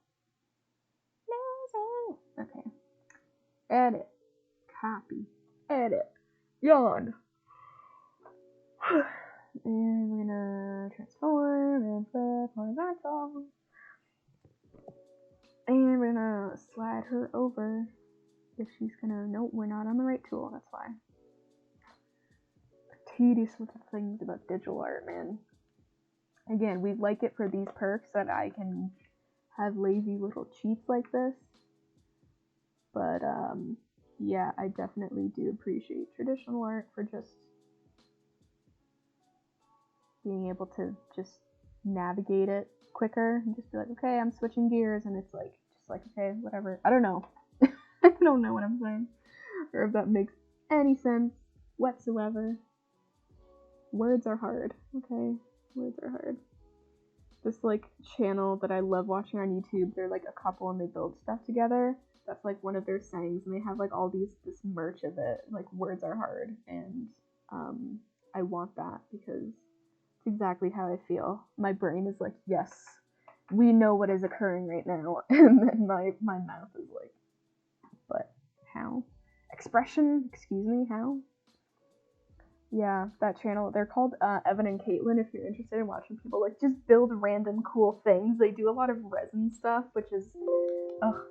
[SPEAKER 1] Okay. Edit. Copy. Edit. Yawn. And we're gonna transform and flip horizontal. And we're gonna slide her over. If she's gonna, nope, we're not on the right tool, that's why. The tedious little things about digital art, man. Again, we like it for these perks that I can have lazy little cheats like this. But, yeah, I definitely do appreciate traditional art for just being able to just navigate it quicker and just be like, okay, I'm switching gears, and it's like, just like, okay, whatever. I don't know. I don't know what I'm saying, or if that makes any sense whatsoever. Words are hard, okay? Words are hard. This, like, channel that I love watching on YouTube, they're, like, a couple and they build stuff together. That's, like, one of their sayings, and they have, like, all this merch of it, like, words are hard, and, I want that, because it's exactly how I feel. My brain is like, yes, we know what is occurring right now, and then my mouth is like, but how? Expression? Excuse me, how? Yeah, that channel, they're called Evan and Caitlin, if you're interested in watching people like just build random cool things. They do a lot of resin stuff, which is,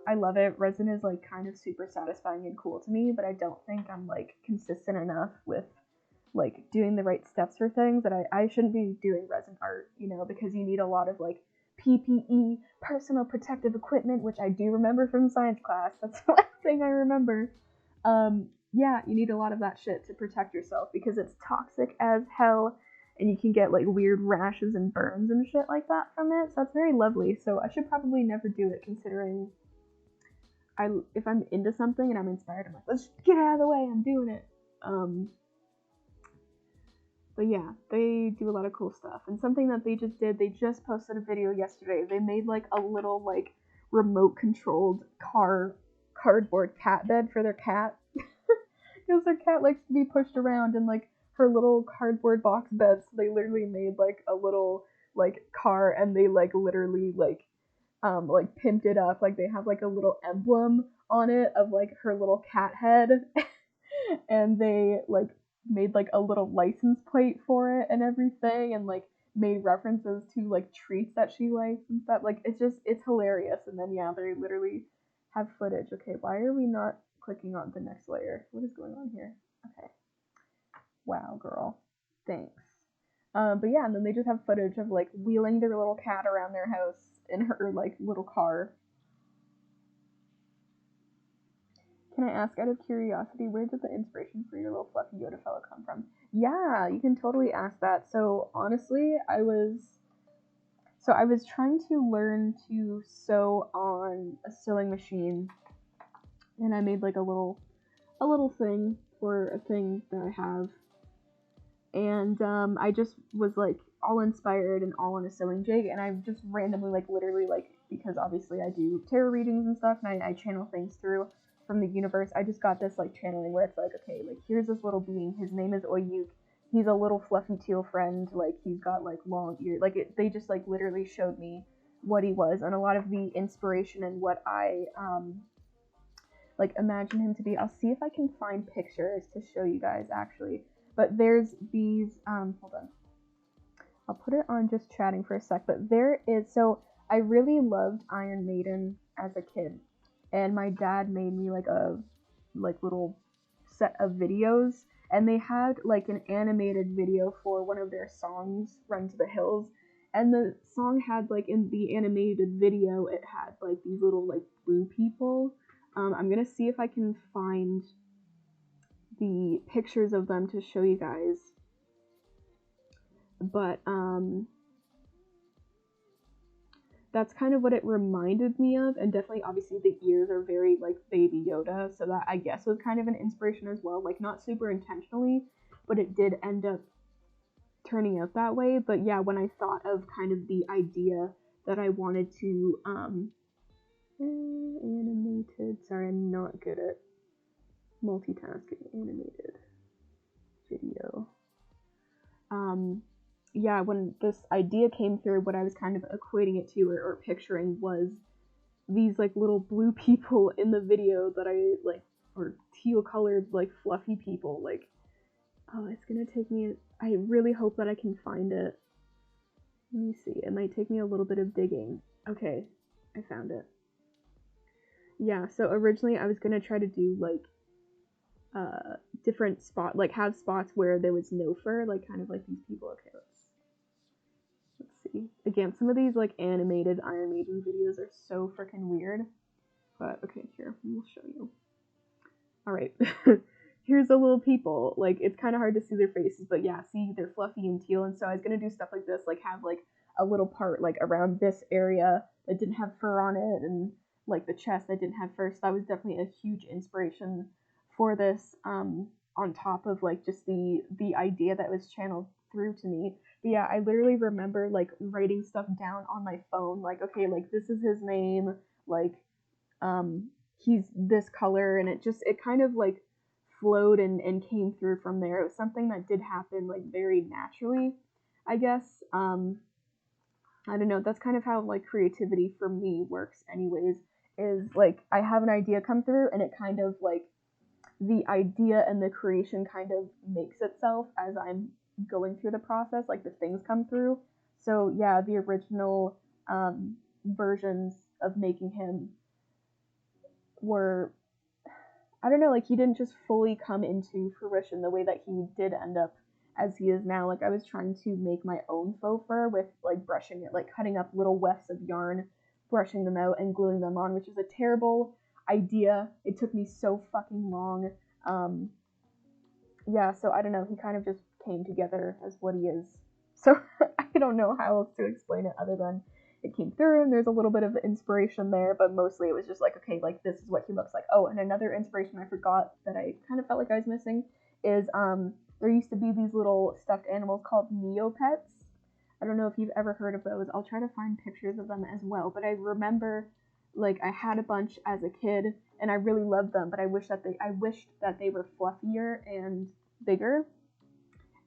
[SPEAKER 1] I love it. Resin is like kind of super satisfying and cool to me, but I don't think I'm like consistent enough with like doing the right steps for things that I shouldn't be doing resin art, you know, because you need a lot of like PPE, personal protective equipment, which I do remember from science class. That's the last thing I remember. Yeah, you need a lot of that shit to protect yourself because it's toxic as hell and you can get like weird rashes and burns and shit like that from it. So that's very lovely. So I should probably never do it considering if I'm into something and I'm inspired, I'm like, let's get out of the way, I'm doing it. But yeah, they do a lot of cool stuff. And something that they just did, they just posted a video yesterday. They made like a little like remote controlled cardboard cat bed for their cat. Because their cat likes to be pushed around in like her little cardboard box bed. So they literally made like a little like car, and they like literally like pimped it up. Like they have like a little emblem on it of like her little cat head. And they like made like a little license plate for it and everything, and like made references to like treats that she likes and stuff. Like it's hilarious. And then yeah, they literally have footage. Okay, why are we not clicking on the next layer? What is going on here? Okay. Wow, girl. Thanks. But yeah, and then they just have footage of like wheeling their little cat around their house in her like little car. Can I ask out of curiosity, where did the inspiration for your little fluffy Yoda fellow come from? Yeah, you can totally ask that. So honestly, I was trying to learn to sew on a sewing machine, and I made like a little thing for a thing that I have. And I just was like all inspired and all on a sewing jig, and I just randomly like literally like, because obviously I do tarot readings and stuff, and I channel things through from the universe. I just got this like channeling where it's like, okay, like here's this little being, his name is Oyuuk, he's a little fluffy teal friend, like he's got like long ears, like they just like literally showed me what he was, and a lot of the inspiration and what I like imagine him to be. I'll see if I can find pictures to show you guys actually. But there's these, hold on. I'll put it on just chatting for a sec, but there is, so I really loved Iron Maiden as a kid, and my dad made me like a little set of videos, and they had like an animated video for one of their songs, Run to the Hills, and the song had like, in the animated video, it had like these little like blue people. I'm gonna see if I can find the pictures of them to show you guys, but that's kind of what it reminded me of. And definitely obviously the ears are very like Baby Yoda, so that I guess was kind of an inspiration as well, like not super intentionally, but it did end up turning out that way. But yeah, when I thought of kind of the idea that I wanted to animated, sorry, I'm not good at multitasking, animated video. Yeah, when this idea came through, what I was kind of equating it to or picturing was these like little blue people in the video that I like, or teal colored like fluffy people. Like, oh, it's gonna take me, I really hope that I can find it. Let me see, it might take me a little bit of digging. Okay, I found it. Yeah, so originally I was gonna try to do like different spot, like have spots where there was no fur, like kind of like these people. Okay, let's see. Again, some of these like animated Iron Maiden videos are so freaking weird. But okay, here, we'll show you. Alright. Here's the little people. Like, it's kind of hard to see their faces, but yeah, see, they're fluffy and teal, and so I was gonna do stuff like this, like have like a little part like around this area that didn't have fur on it, and like the chest that didn't have fur. So that was definitely a huge inspiration for this, on top of like just the idea that was channeled through to me. But yeah, I literally remember like writing stuff down on my phone, like, okay, like this is his name, like he's this color, and it kind of like flowed and came through from there. It was something that did happen like very naturally, I guess. I don't know, that's kind of how like creativity for me works anyways, is like I have an idea come through, and it kind of like, the idea and the creation kind of makes itself as I'm going through the process, like the things come through. So yeah, the original versions of making him were, I don't know, like he didn't just fully come into fruition the way that he did end up as he is now. Like I was trying to make my own faux fur with like brushing it, like cutting up little wefts of yarn, brushing them out and gluing them on, which is a terrible idea. It took me so fucking long. Yeah, so I don't know, he kind of just came together as what he is. So I don't know how else to explain it other than it came through, and there's a little bit of inspiration there, but mostly it was just like, okay, like this is what he looks like. Oh, and another inspiration I forgot that I kind of felt like I was missing is there used to be these little stuffed animals called Neopets. I don't know if you've ever heard of those. I'll try to find pictures of them as well, but I remember like I had a bunch as a kid and I really loved them, but I wished that they were fluffier and bigger.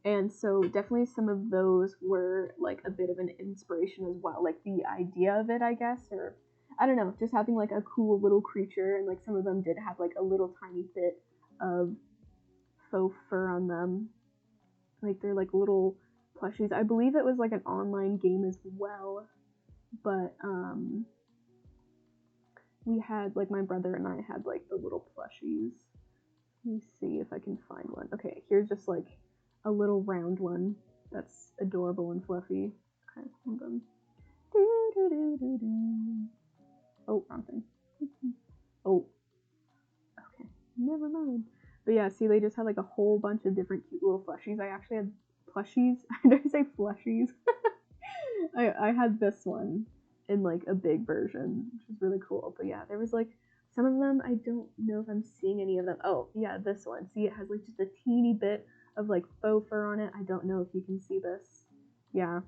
[SPEAKER 1] And so definitely some of those were like a bit of an inspiration as well, like the idea of it, I guess, or I don't know, just having like a cool little creature. And like some of them did have like a little tiny bit of faux fur on them, like they're like little plushies. I believe it was like an online game as well, but we had like my brother and I had like the little plushies. Let me see if I can find one. Okay, here's just like a little round one that's adorable and fluffy. Okay, hold on. Oh, wrong thing. Oh, okay, never mind. But yeah, see, they just had like a whole bunch of different cute little plushies. I actually had plushies. Did I say plushies? I had this one in like a big version, which is really cool. But yeah, there was like some of them. I don't know if I'm seeing any of them. Oh yeah, this one. See, it has like just a teeny bit of like faux fur on it. I don't know if you can see this. Yeah,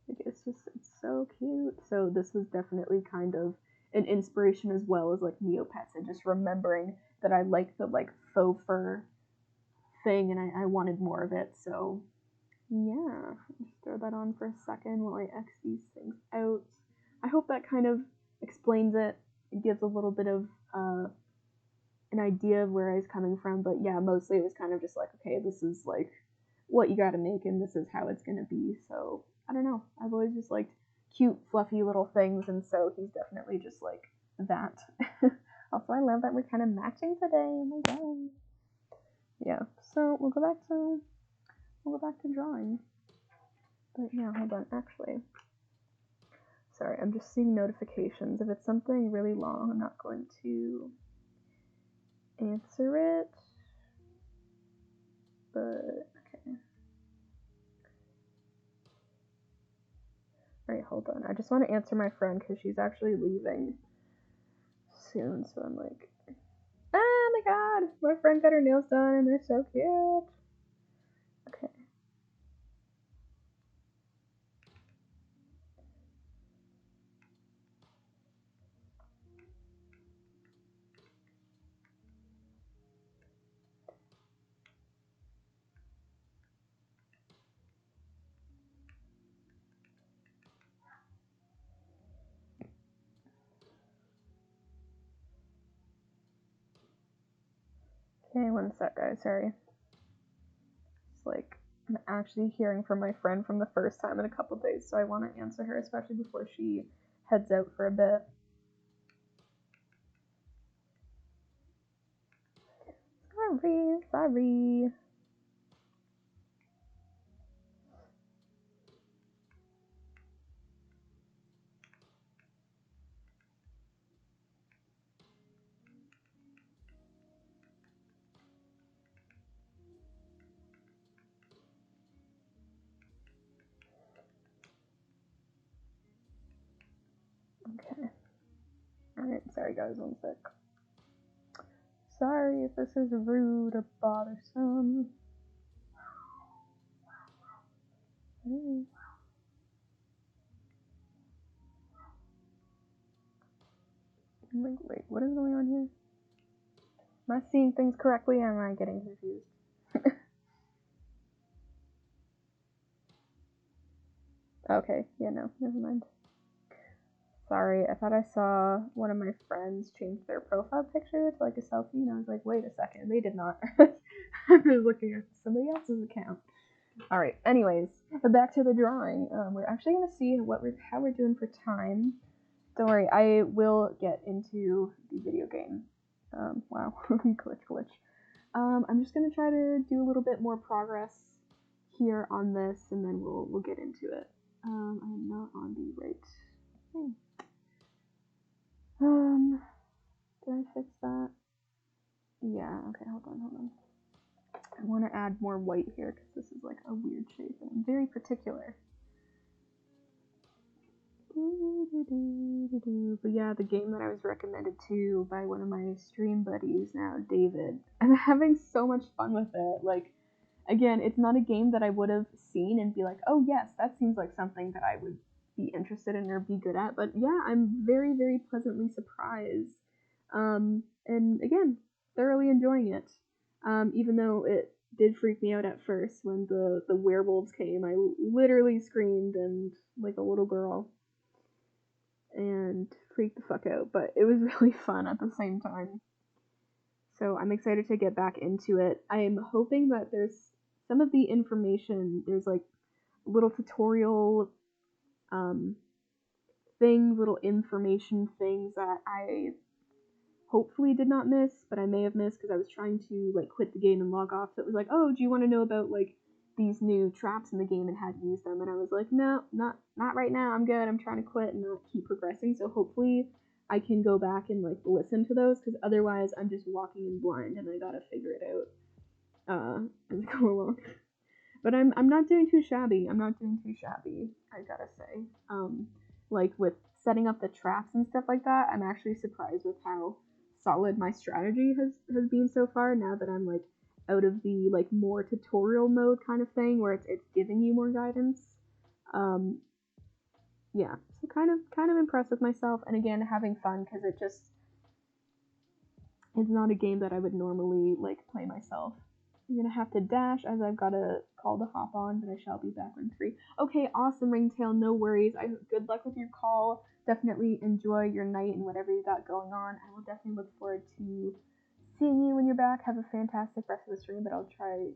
[SPEAKER 1] like it's so cute. So this was definitely kind of an inspiration as well as like Neopets, and just remembering that I like the like faux fur thing and I wanted more of it. So yeah, just throw that on for a second while I X these things out. I hope that kind of explains it. It gives a little bit of an idea of where I was coming from, but yeah, mostly it was kind of just like, okay, this is like what you gotta make and this is how it's gonna be. So I don't know. I've always just liked cute, fluffy little things, and so he's definitely just like that. Also, I love that we're kind of matching today. Oh my god. Yeah. So we'll go back to drawing. But yeah, hold on. Actually, sorry, I'm just seeing notifications. If it's something really long, I'm not going to answer it. But okay. Alright, hold on. I just want to answer my friend because she's actually leaving soon. So I'm like, oh my god, my friend got her nails done and they're so cute. Okay. Okay, one sec, guys. Sorry. It's like I'm actually hearing from my friend from the first time in a couple days, so I want to answer her, especially before she heads out for a bit. Sorry. Okay. Alright, sorry guys, one sec. Sorry if this is rude or bothersome. I'm like, wait, what is going on here? Am I seeing things correctly or am I getting confused? Okay, yeah, no, never mind. Sorry, I thought I saw one of my friends change their profile picture to like a selfie, and I was like, wait a second, they did not. I was looking at somebody else's account. Alright, anyways, back to the drawing. We're actually going to see how we're doing for time. Don't worry, I will get into the video game. Wow, glitch. I'm just going to try to do a little bit more progress here on this, and then we'll get into it. I'm not on the right thing. Did I fix that? Yeah, okay, hold on. I want to add more white here because this is like a weird shape and I'm very particular. But yeah, the game that I was recommended to by one of my stream buddies now, David, I'm having so much fun with it. Like, again, it's not a game that I would have seen and be like, oh yes, that seems like something that I would be interested in or be good at. But yeah, I'm very, very pleasantly surprised. And again, thoroughly enjoying it. Even though it did freak me out at first when the werewolves came. I literally screamed and like a little girl and freaked the fuck out, but it was really fun at the same time. So I'm excited to get back into it. I'm hoping that there's some of the information, there's like little tutorial things, little information things that I hopefully did not miss, but I may have missed because I was trying to like quit the game and log off. So it was like, oh, do you want to know about like these new traps in the game and how to use them? And I was like, no, not right now. I'm good. I'm trying to quit and not keep progressing. So hopefully I can go back and like listen to those, because otherwise I'm just walking in blind and I gotta figure it out as I go along. But I'm not doing too shabby. I'm not doing too shabby, I gotta say. Like with setting up the traps and stuff like that, I'm actually surprised with how solid my strategy has been so far, now that I'm like out of the like more tutorial mode kind of thing where it's giving you more guidance. Yeah, so kind of impressed with myself, and again having fun because it just is not a game that I would normally like play myself. I'm gonna have to dash as I've got a call to hop on, but I shall be back when free. Okay, awesome, Ringtail. No worries. Good luck with your call. Definitely enjoy your night and whatever you got going on. I will definitely look forward to seeing you when you're back. Have a fantastic rest of the stream, but I'll try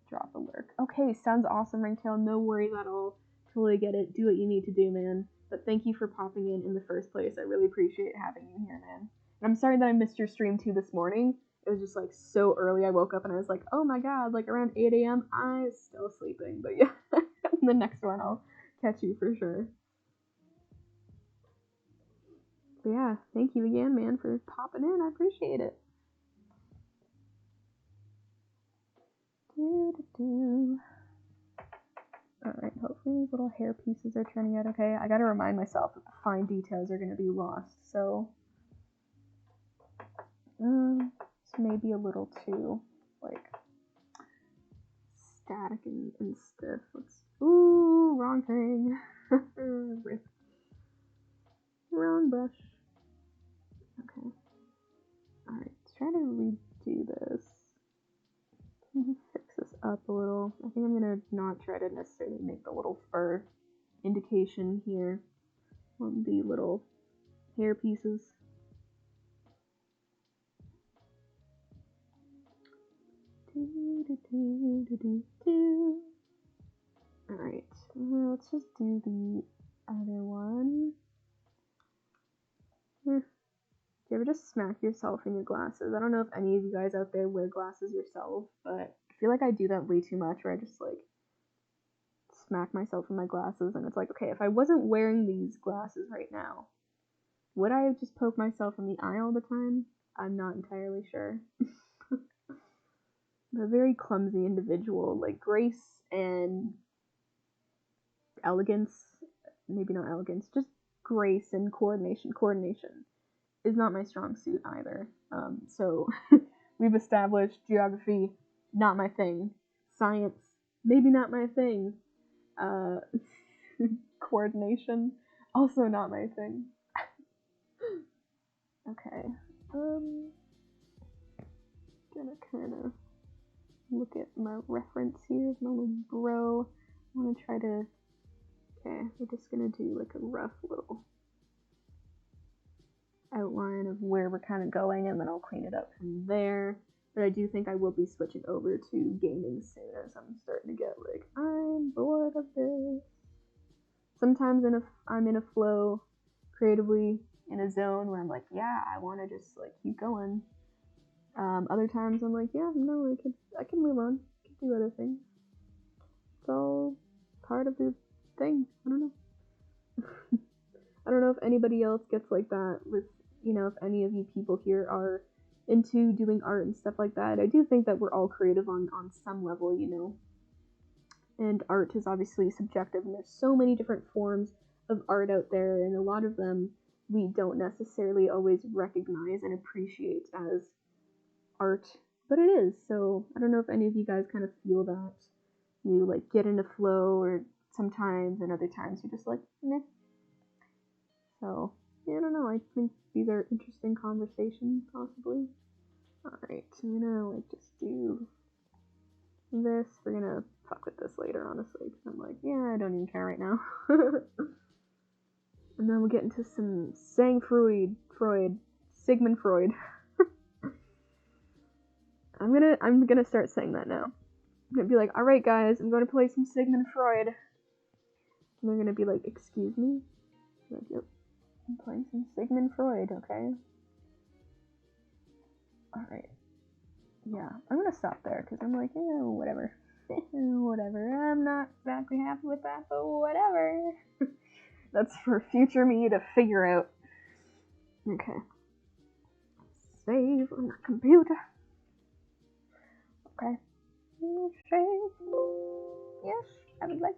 [SPEAKER 1] drop a lurk. Okay, sounds awesome, Ringtail. No worries at all. Totally get it. Do what you need to do, man. But thank you for popping in the first place. I really appreciate having you here, man. And I'm sorry that I missed your stream too this morning. It was just like so early. I woke up and I was like, oh my god, like around 8 a.m. I was still sleeping. But yeah, the next one I'll catch you for sure. But yeah, thank you again, man, for popping in. I appreciate it. Alright, hopefully these little hair pieces are turning out okay. I gotta remind myself that the fine details are gonna be lost, so this may be a little too like static and stiff. Ooh, wrong thing. Rip. Wrong brush. Okay. Alright, let's try to redo this. Fix this up a little. I think I'm gonna not try to necessarily make the little fur indication here on the little hair pieces. Alright, let's just do the other one. Do you ever just smack yourself in your glasses? I don't know if any of you guys out there wear glasses yourself, but I feel like I do that way too much, where I just like smack myself in my glasses, and it's like, okay, if I wasn't wearing these glasses right now, would I have just poked myself in the eye all the time? I'm not entirely sure. I'm a very clumsy individual. Like grace and elegance, maybe not elegance, just grace and coordination. Coordination is not my strong suit either. So we've established geography, not my thing. Science, maybe not my thing. Coordination, also not my thing. Okay. Gonna kind of look at my reference here, my little bro. I want to try to. Okay, we're just gonna do like a rough little outline of where we're kind of going, and then I'll clean it up from there. But I do think I will be switching over to gaming soon, as I'm starting to get like, I'm bored of this. Sometimes I'm in a flow creatively, in a zone where I'm like, yeah, I want to just like keep going. Other times I'm like, yeah, no, I can move on, I can do other things. It's all part of the thing. I don't know. I don't know if anybody else gets like that with, if any of you people here are into doing art and stuff like that. I do think that we're all creative on some level, and art is obviously subjective, and there's so many different forms of art out there, and a lot of them we don't necessarily always recognize and appreciate as art, but it is. So I don't know if any of you guys kind of feel that you like get in a flow, or sometimes, and other times you're just like, meh. So, yeah, I don't know, I think these are interesting conversations, possibly. Alright, I'm gonna, like, just do this. We're gonna fuck with this later, honestly, because I'm like, yeah, I don't even care right now. And then we'll get into some Sigmund Freud. I'm gonna start saying that now. I'm gonna be like, alright guys, I'm gonna play some Sigmund Freud. And they're gonna be like, excuse me? I'm like, yep, I'm playing some Sigmund Freud, okay? Alright. Yeah, I'm gonna stop there, because I'm like, whatever. Whatever. I'm not exactly happy with that, but whatever. That's for future me to figure out. Okay. Save on the computer. Okay. Save. Yes, I would like